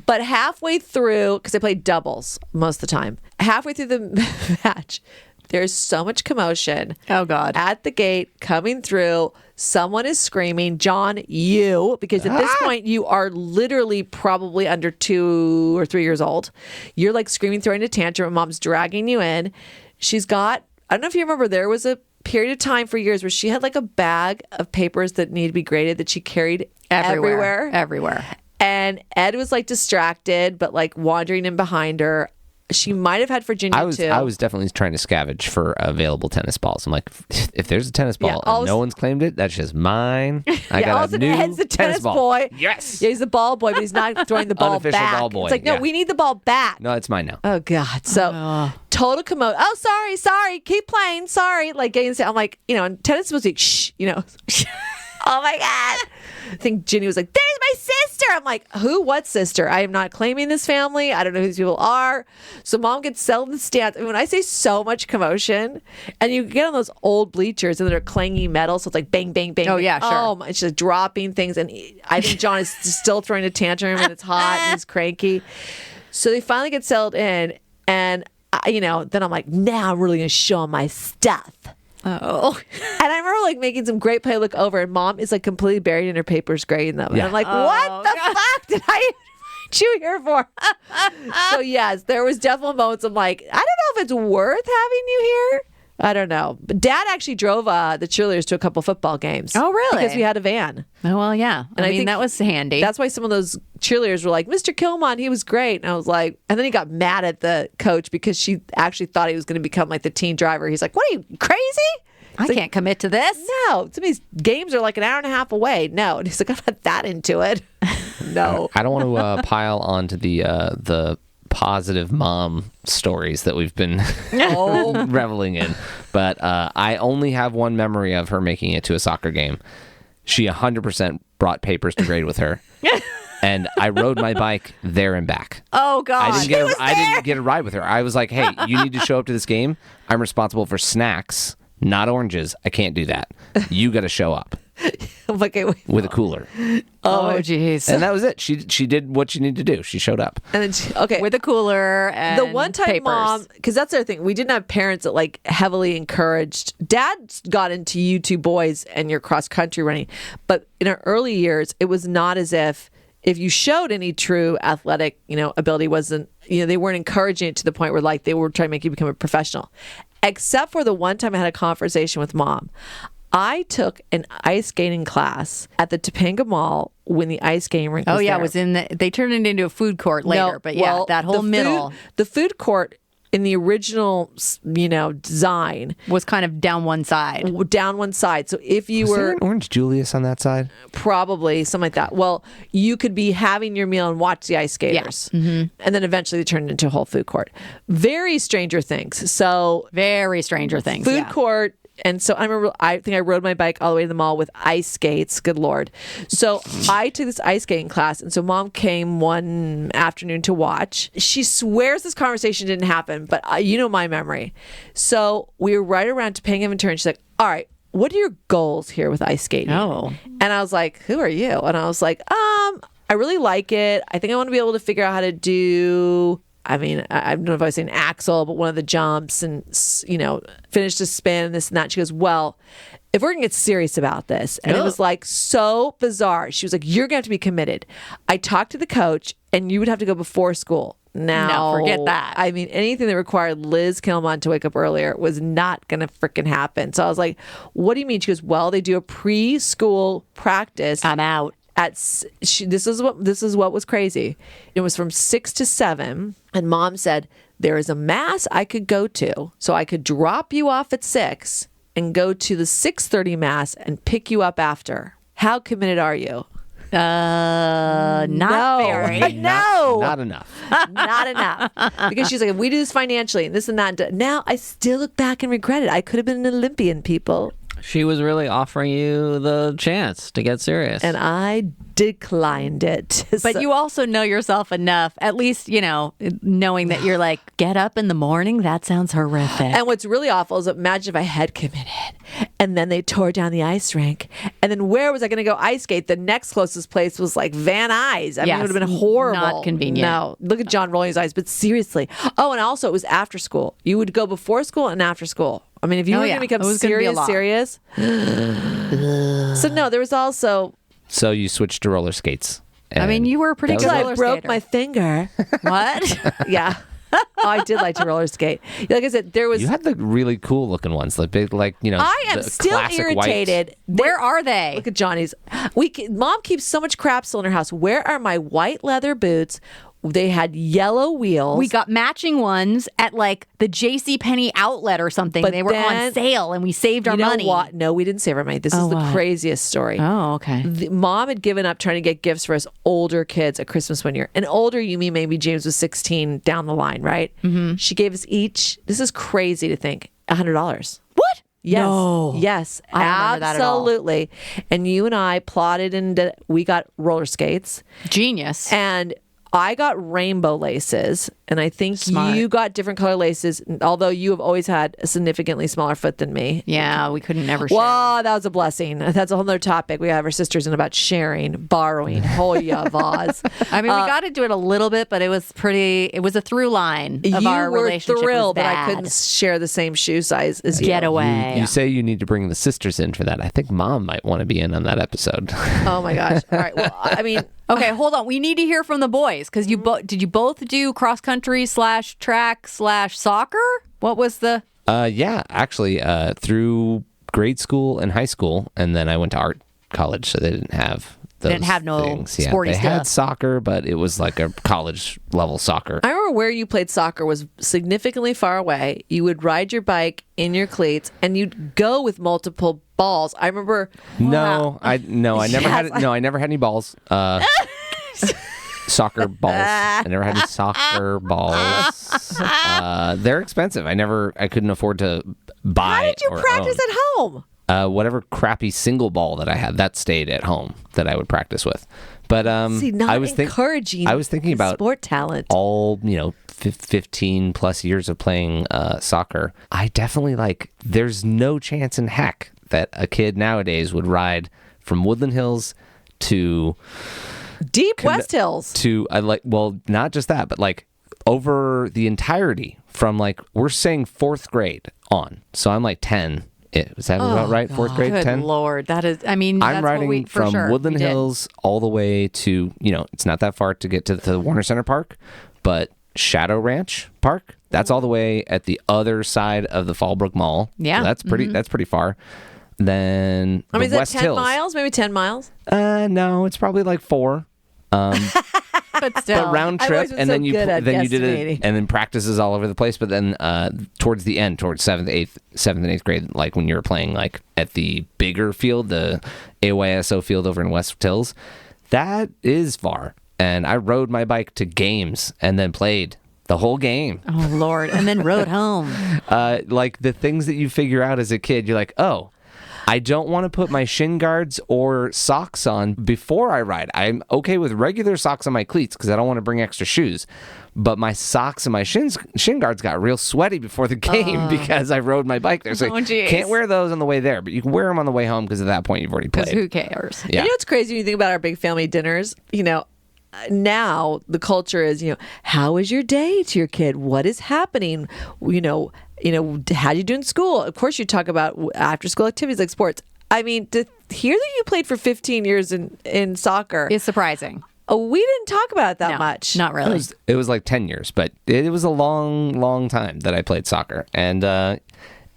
But halfway through, because I played doubles most of the time, halfway through the match, there's so much commotion. Oh, God. At the gate, coming through, someone is screaming, John, you, because at this point, you are literally probably under 2 or 3 years old. You're like screaming, throwing a tantrum, and Mom's dragging you in. She's got, I don't know if you remember, there was a period of time for years where she had like a bag of papers that needed to be graded that she carried everywhere. And Ed was like distracted, but like wandering in behind her. She might have had Virginia too. I was definitely trying to scavenge for available tennis balls. I'm like, if there's a tennis ball and no one's claimed it, that's just mine. I got a new Ed's the tennis ball. Boy. Yes. Yeah, he's the ball boy, but he's not throwing the ball Unofficial back. ball boy, It's like, no, yeah. we need the ball back. No, it's mine now. Oh God. So total commotion. Oh, sorry. Keep playing. Sorry. Like getting, I'm like, and tennis was like, shh, Oh my God. I think Ginny was like, there's my sister. I'm like, who? What sister? I am not claiming this family. I don't know who these people are. So Mom gets settled in the stands. I mean, when I say so much commotion, and you get on those old bleachers and they're clanging metal, so it's like bang, bang, bang. Oh, bang. yeah, sure. Oh, my, it's just dropping things. And I think John is still throwing a tantrum and it's hot and he's cranky. So they finally get settled in. And, then I'm like, now I'm really going to show them my stuff. Oh. And I remember like making some great play, look over, and Mom is like completely buried in her papers grading them. And Yeah. I'm like, what the fuck did I invite you here for? So yes, there was definitely moments of like, I don't know if it's worth having you here. I don't know. But Dad actually drove the cheerleaders to a couple football games. Oh, really? Because we had a van. Oh, well, yeah. And I I mean, think that was handy. That's why some of those cheerleaders were like, Mr. Killmond, he was great. And I was like, and then he got mad at the coach because she actually thought he was going to become like the teen driver. He's like, what are you, crazy? I can't commit to this. No, some of these games are like an hour and a half away. No. And he's like, I'm not that into it. No. I don't want to pile onto the positive mom stories that we've been reveling in, but I only have one memory of her making it to a soccer game. She 100% brought papers to grade with her. And I rode my bike there and back. Oh, God. I didn't get a ride with her. I was like, hey, you need to show up to this game. I'm responsible for snacks, not oranges. I can't do that. You got to show up. I'm like, wait. With a cooler. Oh, jeez. And that was it. She did what she needed to do. She showed up. And then okay. With a cooler and the one time papers. Mom, because that's the other thing, we didn't have parents that like heavily encouraged. Dad got into you two boys and your cross country running, but in our early years, it was not as if you showed any true athletic, ability, wasn't, they weren't encouraging it to the point where like they were trying to make you become a professional. Except for the one time I had a conversation with Mom. I took an ice skating class at the Topanga Mall when the ice skating rink was it there. was in they turned it into a food court later, but yeah, that whole middle. The food court in the original, design was kind of down one side. So if you Was there were an Orange Julius on that side? probably something like that, well, you could be having your meal and watch the ice skaters. Yeah. Mm-hmm. And then eventually they turned into a whole food court. Very Stranger Things. So Very Stranger Things. food yeah. court. And so I remember, I think I rode my bike all the way to the mall with ice skates. Good Lord. So I took this ice skating class. And so Mom came one afternoon to watch. She swears this conversation didn't happen, but my memory. So we were right around Topanga Inventory, and she's like, all right, what are your goals here with ice skating? Oh. And I was like, who are you? And I was like, I really like it. I think I want to be able to figure out how to do, I mean, I don't know if I was saying axle, but one of the jumps and, finish the spin and this and that. She goes, well, if we're going to get serious about this. And it was like so bizarre. She was like, you're going to have to be committed. I talked to the coach and you would have to go before school. Now, No, forget that. I mean, anything that required Liz Killmond to wake up earlier was not going to freaking happen. So I was like, what do you mean? She goes, well, they do a preschool practice. I'm out. This is what was crazy. It was from 6 to 7, and Mom said there is a mass I could go to, so I could drop you off at 6 and go to the 6:30 mass and pick you up after. How committed are you? Not very. No, Not enough. not enough. Because she's like, if we do this financially and this and that, and now I still look back and regret it. I could have been an Olympian, people. She was really offering you the chance to get serious. And I declined it. But you also know yourself enough, at least, knowing that you're like, get up in the morning. That sounds horrific. And what's really awful is imagine if I had committed and then they tore down the ice rink. And then where was I going to go ice skate? The next closest place was like Van Nuys. I mean, it would have been horrible. Not convenient. No. Look at John rolling his eyes. But seriously. Oh, and also it was after school. You would go before school and after school. I mean, if you were going to become serious. So no, there was also. So you switched to roller skates. I mean, you were a pretty good Until roller I broke skater. my finger. What? Yeah. Oh, I did like to roller skate. Like I said, there was. You had the really cool looking ones, the big, I am the still classic irritated. Where are they? Look at Johnny's. Mom keeps so much crap still in her house. Where are my white leather boots? They had yellow wheels. We got matching ones at like the JCPenney outlet or something. But they were on then- sale and we saved our money. What? No, we didn't save our money. This is the what? craziest story. Oh, okay. Mom had given up trying to get gifts for us older kids at Christmas one year. And older, you mean maybe James was 16 down the line, right? Mm-hmm. She gave us each, this is crazy to think, $100. What? Yes. No. Yes. I don't remember that at all. Absolutely. And you and I plotted and we got roller skates. Genius. And I got rainbow laces, and I think Smart. you got different color laces, although you have always had a significantly smaller foot than me. Yeah, we couldn't never share. Wow, that was a blessing. That's a whole other topic. We have our sisters in about sharing, borrowing, hoya vase. I mean, we got into it a little bit, but it was a through line of our You were relationship. thrilled was that I bad. couldn't share the same shoe size as you. Get away. You say you need to bring the sisters in for that. I think Mom might want to be in on that episode. Oh my gosh. All right. Well, I mean, Okay, hold on. We need to hear from the boys because did you both do cross country / track / soccer? What was the? Yeah, actually, through grade school and high school, and then I went to art college, so they didn't have those Didn't have no things. Yeah, sporty they had stuff. soccer, but it was like a college level soccer. I remember where you played soccer was significantly far away. You would ride your bike in your cleats, and you'd go with multiple balls. I remember. I never had any balls. Soccer balls. I never had any soccer balls. They're expensive. I couldn't afford to buy. How did you or practice own. at home? Whatever crappy single ball that I had, that stayed at home that I would practice with. But See, not I was encouraging. I was thinking about sport talent. all 15 plus years of playing soccer. I definitely there's no chance in heck that a kid nowadays would ride from Woodland Hills to Deep West Hills. to not just that, but over the entirety from we're saying 4th grade on. So I'm 10. Is that about right? 4th grade, Good 10? Lord, that is. I mean, I'm that's riding what we, for from sure, Woodland we did. Hills all the way to, it's not that far to get to the Warner Center Park, but Shadow Ranch Park, that's all the way at the other side of the Fallbrook Mall. Yeah. So that's pretty far. Then I mean, the is West that 10 Hills. miles? Maybe 10 miles? No, it's probably 4. But still, But round I've trip, always been and so then you good at then you did it, guesstimating. and then practices all over the place. But then towards the end, towards 7th and 8th grade, when you were playing at the bigger field, the AYSO field over in West Hills, that is far. And I rode my bike to games and then played the whole game. oh Lord, and then rode home. The things that you figure out as a kid, you're like, oh, I don't want to put my shin guards or socks on before I ride. I'm okay with regular socks on my cleats because I don't want to bring extra shoes. But my socks and my shin guards got real sweaty before the game because I rode my bike there. So can't wear those on the way there, but you can wear them on the way home because at that point you've already played. Because who cares? Yeah. You know what's crazy when you think about our big family dinners? Now the culture is, how is your day to your kid? What is happening? How do you do in school? Of course, you talk about after school activities like sports. I mean, to hear that you played for 15 years in soccer It's surprising. we didn't talk about it that much. Not really. It was like 10 years, but it was a long, long time that I played soccer. And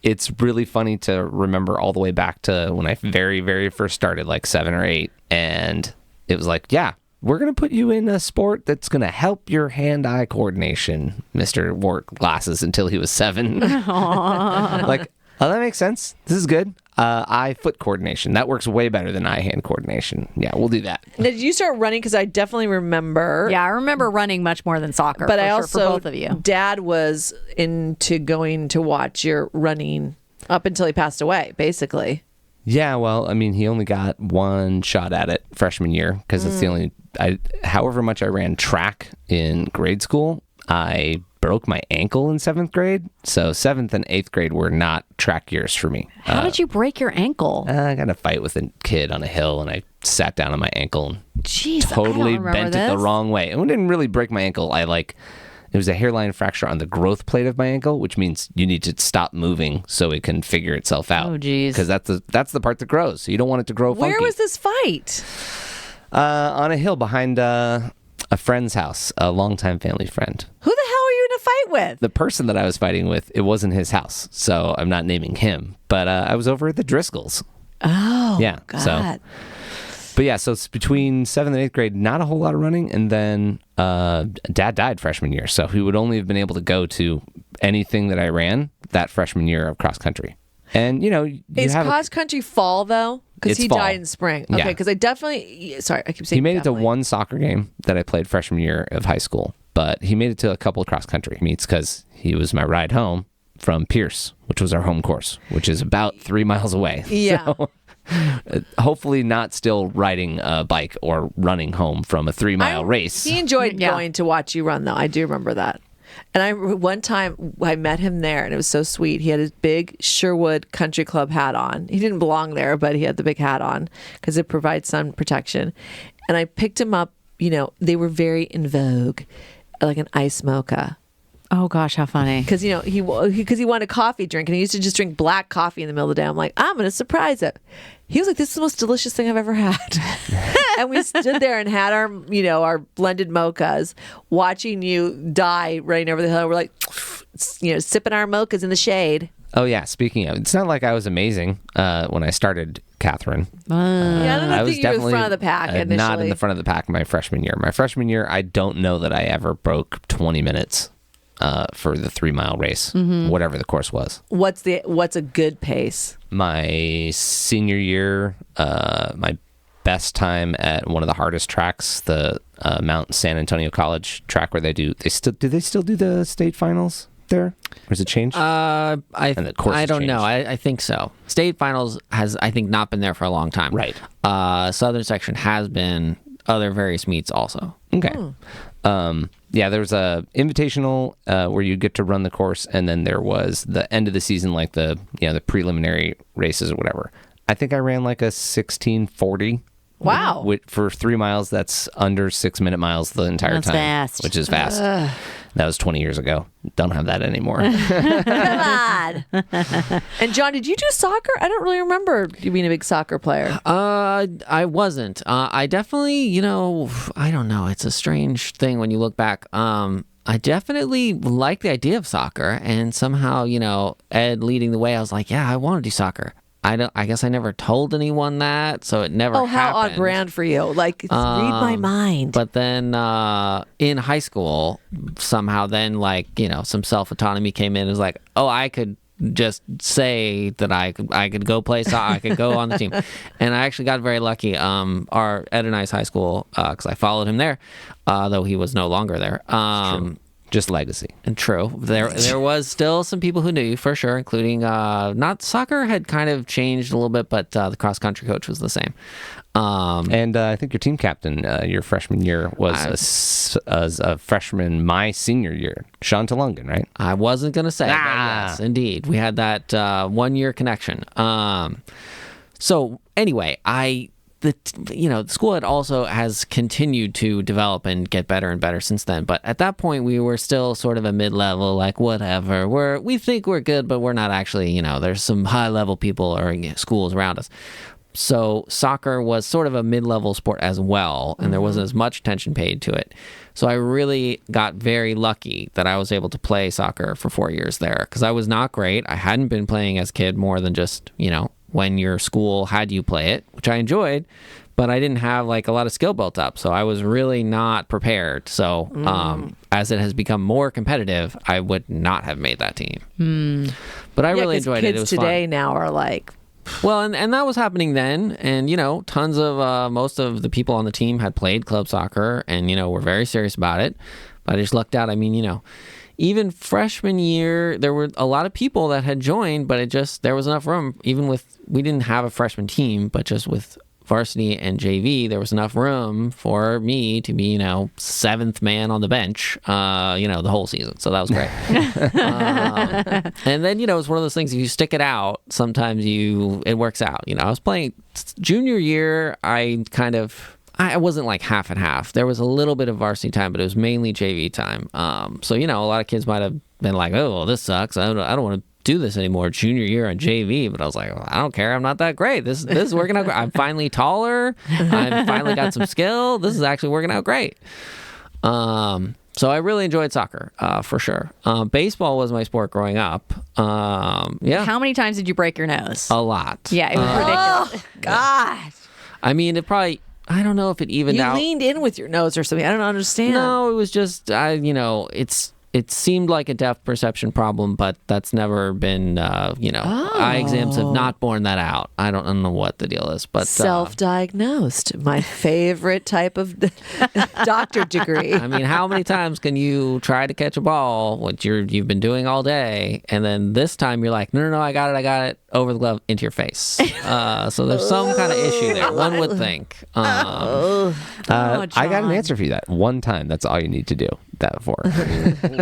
it's really funny to remember all the way back to when I very, very first started, like 7 or 8. And it was like, yeah, we're going to put you in a sport that's going to help your hand-eye coordination. Mr. wore glasses until he was 7. Like, oh, that makes sense. This is good. Eye-foot coordination. That works way better than eye-hand coordination. Yeah, we'll do that. Now, did you start running? Because I definitely remember. Yeah, I remember running much more than soccer. But I for also, sure, for both of you. Dad was into going to watch your running up until he passed away, basically. Yeah, well, I mean, he only got one shot at it freshman year because it's the only. However much I ran track in grade school, I broke my ankle in 7th grade. So 7th and 8th grade were not track years for me. How did you break your ankle? I got in a fight with a kid on a hill and I sat down on my ankle and Jeez, totally I don't remember bent this. it the wrong way. It didn't really break my ankle. It was a hairline fracture on the growth plate of my ankle, which means you need to stop moving so it can figure itself out. Oh, geez. Because that's the part that grows. So you don't want it to grow funky. Where was this fight? On a hill behind a friend's house, a longtime family friend. Who the hell were you in a fight with? The person that I was fighting with, it wasn't his house, so I'm not naming him. But I was over at the Driscolls. Oh, Yeah, God. But yeah, so it's between 7th and 8th grade, not a whole lot of running. And then Dad died freshman year, so he would only have been able to go to anything that I ran that freshman year of cross country. And, Is cross country fall, though? Because It's he fall. died in spring. Okay, Yeah. because I definitely... Sorry, I keep saying he made it to definitely. one soccer game that I played freshman year of high school, but he made it to a couple of cross country meets because he was my ride home from Pierce, which was our home course, which is about 3 miles away. Yeah. So, hopefully not still riding a bike or running home from a 3-mile race. He enjoyed Yeah. going to watch you run, though. I do remember that. And one time I met him there, and it was so sweet. He had his big Sherwood Country Club hat on. He didn't belong there, but he had the big hat on because it provides sun protection. And I picked him up. They were very in vogue, like an ice mocha. Oh, gosh, how funny. Because he wanted a coffee drink, and he used to just drink black coffee in the middle of the day. I'm like, I'm going to surprise him. He was like, this is the most delicious thing I've ever had. And we stood there and had our blended mochas, watching you die running over the hill. We're like, sipping our mochas in the shade. Oh, yeah. Speaking of, it's not like I was amazing when I started, Katherine. Yeah, I don't I was think you were in definitely front of the pack initially. not in the front of the pack my freshman year. My freshman year, I don't know that I ever broke 20 minutes for the 3-mile race, whatever the course was. What's a good pace? My senior year, my best time at one of the hardest tracks, the Mount San Antonio College track, where do they still do the state finals there? Or has it changed? I And the course has don't know. changed. I think so. State finals has, I think, not been there for a long time. Right. Southern section has been other various meets also. Okay. Yeah, there was a invitational where you get to run the course, and then there was the end of the season, like the preliminary races or whatever. I think I ran like a 16:40. Wow. For 3 miles, that's under 6-minute miles the entire That's time. fast. Which is fast. That was 20 years ago. Don't have that anymore. Come on. And John, did you do soccer? I don't really remember you being a big soccer player. I wasn't. I definitely, I don't know. It's a strange thing when you look back. I definitely like the idea of soccer, and somehow, Ed leading the way, I was like, yeah, I want to do soccer. I guess I never told anyone that, so it never Oh, how happened. on brand for you. Like, read my mind. But then in high school, somehow then some self-autonomy came in. It was like, oh, I could just say that I could go play soccer. I could go on the team. And I actually got very lucky. Our Ed and I's high school, because I followed him there, though he was no longer there. just legacy. And true. There was still some people who knew you for sure, including not soccer had kind of changed a little bit, but the cross country coach was the same. And I think your team captain your freshman year was a freshman my senior year, Sean Tulungan, right? I wasn't going to say, but yes, indeed. We had that 1-year connection. So anyway, the school has continued to develop and get better and better since then. But at that point, we were still sort of a mid-level, like whatever. We think we're good, but we're not actually. There's some high-level people or schools around us. So soccer was sort of a mid-level sport as well, and there wasn't as much attention paid to it. So I really got very lucky that I was able to play soccer for 4 years there, because I was not great. I hadn't been playing as a kid more than just, when your school had you play it, which I enjoyed, but I didn't have like a lot of skill built up. So I was really not prepared. So as it has become more competitive, I would not have made that team. But I really enjoyed it. It was kids today fun. now are like... Well, and that was happening then. And, tons of, most of the people on the team had played club soccer and, were very serious about it. But I just lucked out. I mean, even freshman year, there were a lot of people that had joined, but there was enough room. We didn't have a freshman team, but just with varsity and JV, there was enough room for me to be, seventh man on the bench, the whole season. So that was great. And then, it's one of those things, if you stick it out, sometimes it works out. I was playing junior year, I wasn't like half and half. There was a little bit of varsity time, but it was mainly JV time. So, a lot of kids might have been like, oh, well, this sucks. I don't want to do this anymore. Junior year on JV. But I was like, well, I don't care. I'm not that great. This is working out great. I'm finally taller. I've finally got some skill. This is actually working out great. So I really enjoyed soccer, for sure. Baseball was my sport growing up. Yeah. How many times did you break your nose? A lot. Yeah, it was ridiculous. Oh, God. I mean, it probably... I don't know if it evened out. You leaned in with your nose or something. I don't understand. No, it was just, it seemed like a depth perception problem, but that's never been, eye exams have not borne that out. I don't know what the deal is, but self-diagnosed, my favorite type of doctor degree. I mean, how many times can you try to catch a ball, what you've been doing all day, and then this time you're like, no, I got it, over the glove, into your face. So there's some kind of issue there. One would think. I got an answer for you that one time. That's all you need to do that for.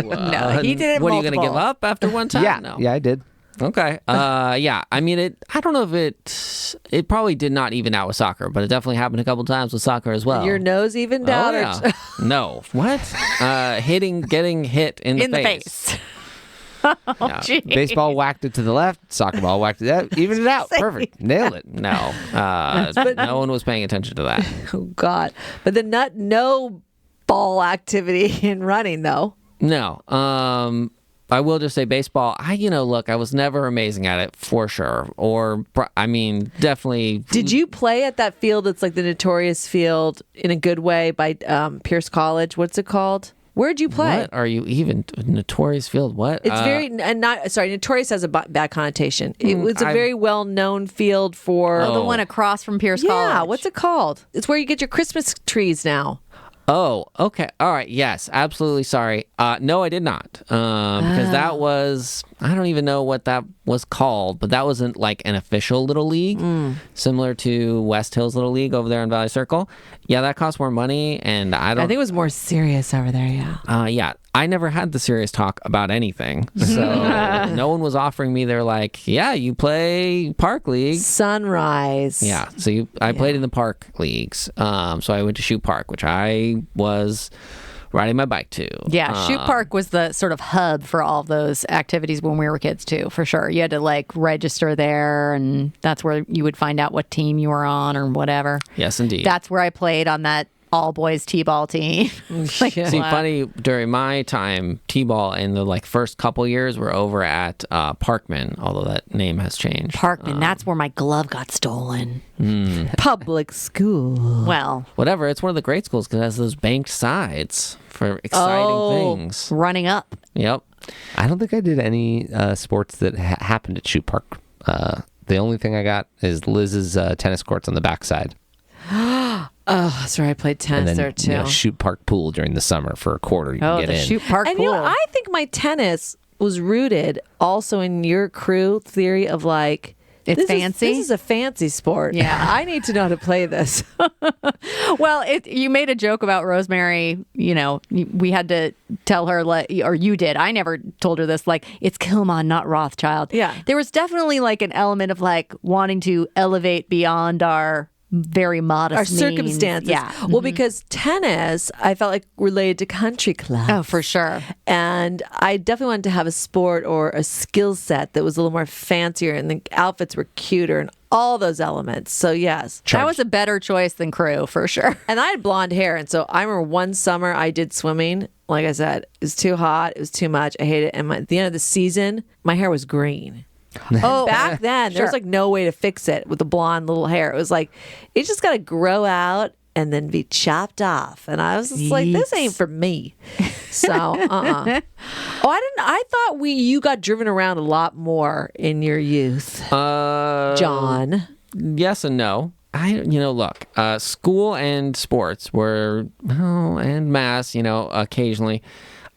No, he did it What, multiple. are you going to give up after one time? Yeah, No. yeah, I did. Okay. Yeah. I mean, I don't know if it probably did not even out with soccer, but it definitely happened a couple times with soccer as well. Your nose evened out? Yeah. No. What? Getting hit in the face. Oh, geez. Baseball whacked it to the left. Soccer ball whacked it out. Evened it out. Perfect. Nailed it. No. No one was paying attention to that. Oh, God. But no ball activity in running, though. No. I will just say baseball, look, I was never amazing at it for sure. Definitely. Did you play at that field that's like the notorious field in a good way by Pierce College? What's it called? Where'd you play? What are you even notorious field? What? It's notorious has a bad connotation. It was a very well-known field for The one across from Pierce College. Yeah, what's it called? It's where you get your Christmas trees now. Oh, okay. All right. Yes, absolutely. Sorry. No, I did not. Because that was, I don't even know what that was called, but that wasn't like an official little league, similar to West Hills Little League over there in Valley Circle. Yeah, that cost more money, and I think it was more serious over there, yeah. Yeah. I never had the serious talk about anything. So no one was offering me. They're like, yeah, you play park league. Sunrise. Yeah. So I played in the park leagues. So I went to Shoot Park, which I was riding my bike to. Yeah. Shoot Park was the sort of hub for all of those activities when we were kids too, for sure. You had to like register there, and that's where you would find out what team you were on or whatever. Yes, indeed. That's where I played on that all boys t-ball team. See, funny, during my time, t-ball in the first couple years were over at Parkman, although that name has changed. Parkman, that's where my glove got stolen. Public school. Well, whatever. It's one of the great schools because it has those banked sides for exciting things. Running up. Yep. I don't think I did any sports that happened at Shoot Park. The only thing I got is Liz's tennis courts on the backside. Oh, that's right. I played tennis And then there too. shoot park pool during the summer for a quarter. You Oh, can get the in. shoot park And pool. you know, I think my tennis was rooted also in your crew theory of like, It's this fancy? This is a fancy sport. Yeah. I need to know how to play this. Well, you made a joke about Rosemary. You know, we had to tell her, like, or you did. I never told her this. Like, it's Killmond, not Rothschild. Yeah. There was definitely like an element of like wanting to elevate beyond our very modest Our means. circumstances. Yeah. Well, because tennis, I felt like related to country clubs. Oh, for sure. And I definitely wanted to have a sport or a skill set that was a little more fancier and the outfits were cuter and all those elements. So, yes. That was a better choice than crew, for sure. And I had blonde hair. And so I remember one summer I did swimming. Like I said, it was too hot. It was too much. I hated it. And at the end of the season, my hair was green. Oh, Back then, there was like no way to fix it with the blonde little hair. It was like, it just got to grow out and then be chopped off. And I was just like, this ain't for me. So, Oh, I thought you got driven around a lot more in your youth, John. Yes and no. Look, school and sports were, and mass, occasionally.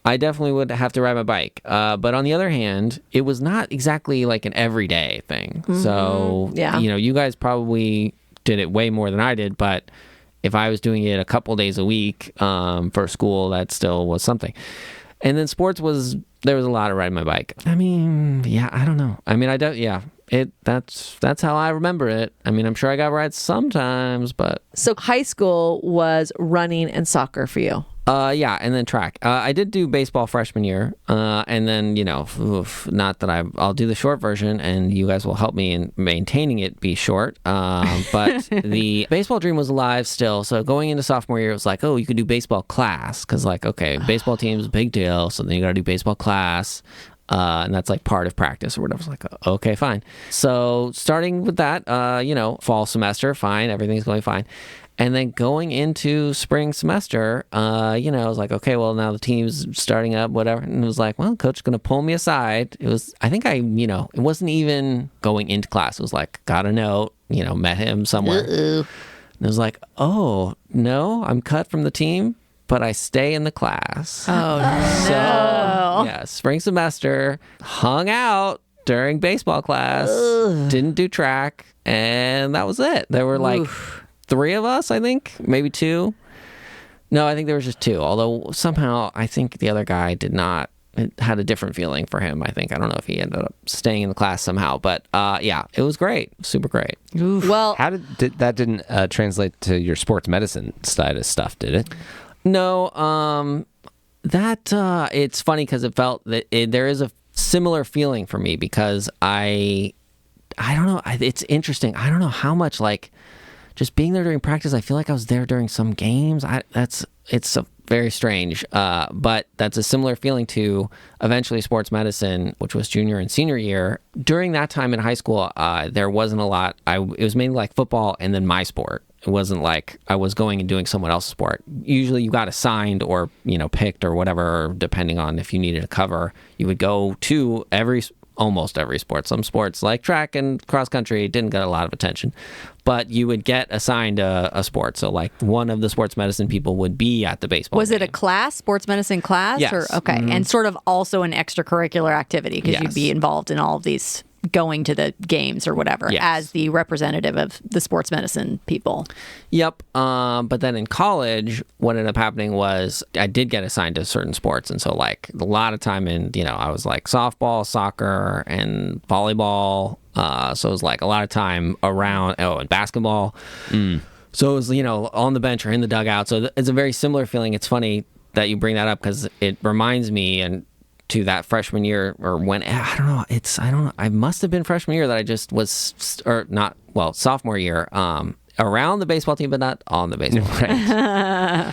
I definitely would have to ride my bike. But on the other hand, it was not exactly like an everyday thing. So, Yeah. You guys probably did it way more than I did. But if I was doing it a couple days a week for school, that still was something. And then sports there was a lot of riding my bike. I mean, yeah, I don't know. I mean, that's how I remember it. I mean, I'm sure I got rides sometimes, but So high school was running and soccer for you. yeah, and then track. I did do baseball freshman year, and then not that I'll do the short version, and you guys will help me in maintaining it be short. But the baseball dream was alive still. So going into sophomore year, it was like, oh, you could do baseball class because okay, baseball team's a big deal, so then you got to do baseball class. And that's like part of practice or whatever. It's like, okay, fine. So starting with that, fall semester, fine, everything's going fine. And then going into spring semester, I was like, okay, well, now the team's starting up, whatever. And it was like, well, coach is going to pull me aside. It wasn't even going into class. It was like, got a note, met him somewhere. And it was like, oh, no, I'm cut from the team, but I stay in the class. Oh, no. Yeah, spring semester, hung out during baseball class, didn't do track, and that was it. There were like 3 of us, I think, maybe 2. No, I think there was just 2. Although somehow I think the other guy did not. It had a different feeling for him. I think I don't know if he ended up staying in the class somehow, but yeah, it was great, super great. Well, How did that didn't translate to your sports medicine side of stuff? Did it? No, it's funny because it felt that there is a similar feeling for me because I don't know. It's interesting. I don't know how much just being there during practice. I feel like I was there during some games. It's very strange. But that's a similar feeling to eventually sports medicine, which was junior and senior year. During that time in high school, there wasn't a lot. It was mainly like football and then my sport. It wasn't like I was going and doing someone else's sport. Usually you got assigned or, picked or whatever, depending on if you needed a cover. You would go to almost every sport. Some sports like track and cross country didn't get a lot of attention, but you would get assigned a sport. So like one of the sports medicine people would be at the baseball Was game. it a class, sports medicine class? Yes. Or, okay. And sort of also an extracurricular activity because Yes. you'd be involved in all of these going to the games or whatever Yes. as the representative of the sports medicine people. Yep. But then in college, what ended up happening was I did get assigned to certain sports. And so like a lot of time I was like softball, soccer, and volleyball. So it was like a lot of time around, and basketball. So it was, on the bench or in the dugout. So it's a very similar feeling. It's funny that you bring that up because it reminds me to that freshman year or when, I don't know. I must have been freshman year that I just was, or not, well, sophomore year, around the baseball team, but not on the baseball team.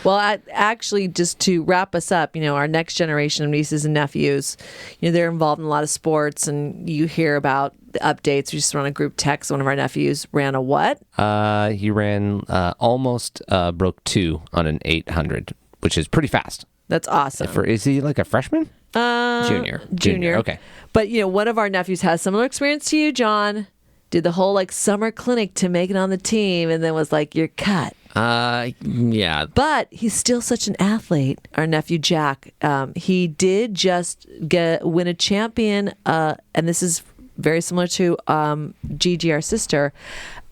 Well, actually, just to wrap us up, our next generation of nieces and nephews, they're involved in a lot of sports, and you hear about the updates. We just run a group text. One of our nephews ran a what? He ran almost broke 2 on an 800, which is pretty fast. That's awesome. Is he like a freshman? Junior. Okay. But, one of our nephews has similar experience to you, John. Did the whole summer clinic to make it on the team and then was like, you're cut. Yeah. But he's still such an athlete. Our nephew Jack, he did just win a champion, and this is very similar to Gigi, our sister,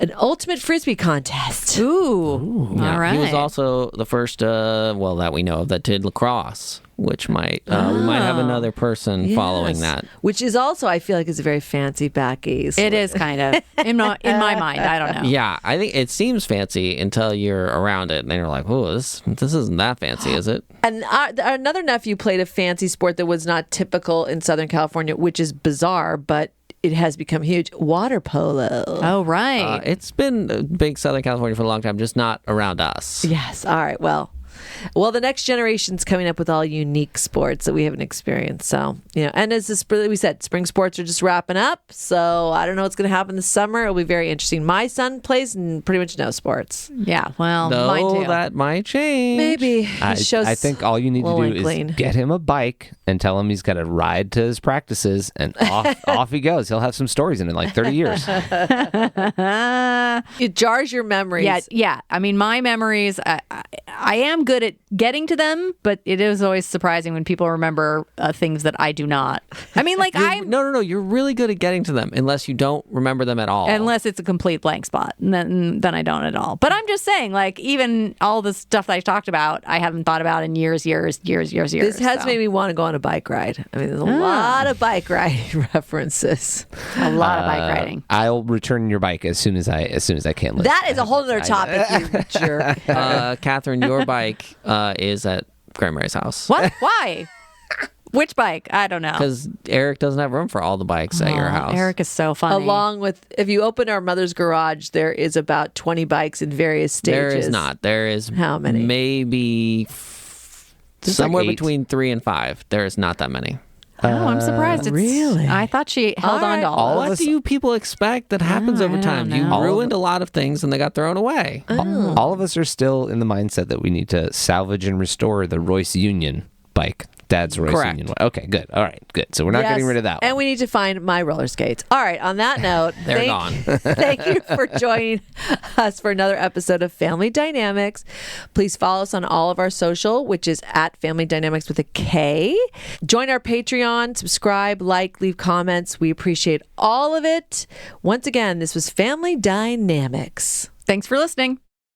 an ultimate frisbee contest. Ooh. Yeah. All right. He was also the first, that we know of, that did lacrosse, which might we might have another person following Yes. that. Which is also, I feel like, is a very fancy back ease. It is kind of in my mind. I don't know. Yeah, I think it seems fancy until you're around it, and then you're like, "Oh, this isn't that fancy, is it?" And another nephew played a fancy sport that was not typical in Southern California, which is bizarre, but it has become huge. Water polo. Oh, right. It's been a big Southern California for a long time, just not around us. Yes. All right. Well, the next generation's coming up with all unique sports that we haven't experienced. So, and as we said, spring sports are just wrapping up. So I don't know what's going to happen this summer. It'll be very interesting. My son plays pretty much no sports. Yeah. Well, mine Though too. that might change. Maybe. I think all you need to do is get him a bike and tell him he's got to ride to his practices, and off he goes. He'll have some stories in like 30 years. It jars your memories. Yeah. I mean, my memories, I am good at getting to them, but it is always surprising when people remember things that I do not. I mean, like No. You're really good at getting to them, unless you don't remember them at all. unless it's a complete blank spot, and then I don't at all. But I'm just saying, like, even all the stuff that I talked about, I haven't thought about in years. This has made me want to go on a bike ride. I mean, there's a lot of bike riding references. A lot of bike riding. I'll return your bike as soon as I can. That is a whole other topic, you jerk. Catherine, your bike is at Grandmary's house. What? Why? Which bike? I don't know. Because Eric doesn't have room for all the bikes at your house. Eric is so funny. Along with, if you open our mother's garage, there is about 20 bikes in various stages. There is not. There is How many? Maybe somewhere like 8. between 3 and 5. There is not that many. Oh, I'm surprised. Really? I thought she held on to all What do you people expect that happens over time? You ruined a lot of things and they got thrown away. All of us are still in the mindset that we need to salvage and restore the Royce Union bike. Dad's Royce Correct. Union. Okay, good. All right, good. So we're not getting rid of that one. And we need to find my roller skates. All right, on that note, They're gone. Thank you for joining us for another episode of Family Dynamics. Please follow us on all of our social, which is at Family Dynamics with a K. Join our Patreon, subscribe, leave comments. We appreciate all of it. Once again, this was Family Dynamics. Thanks for listening.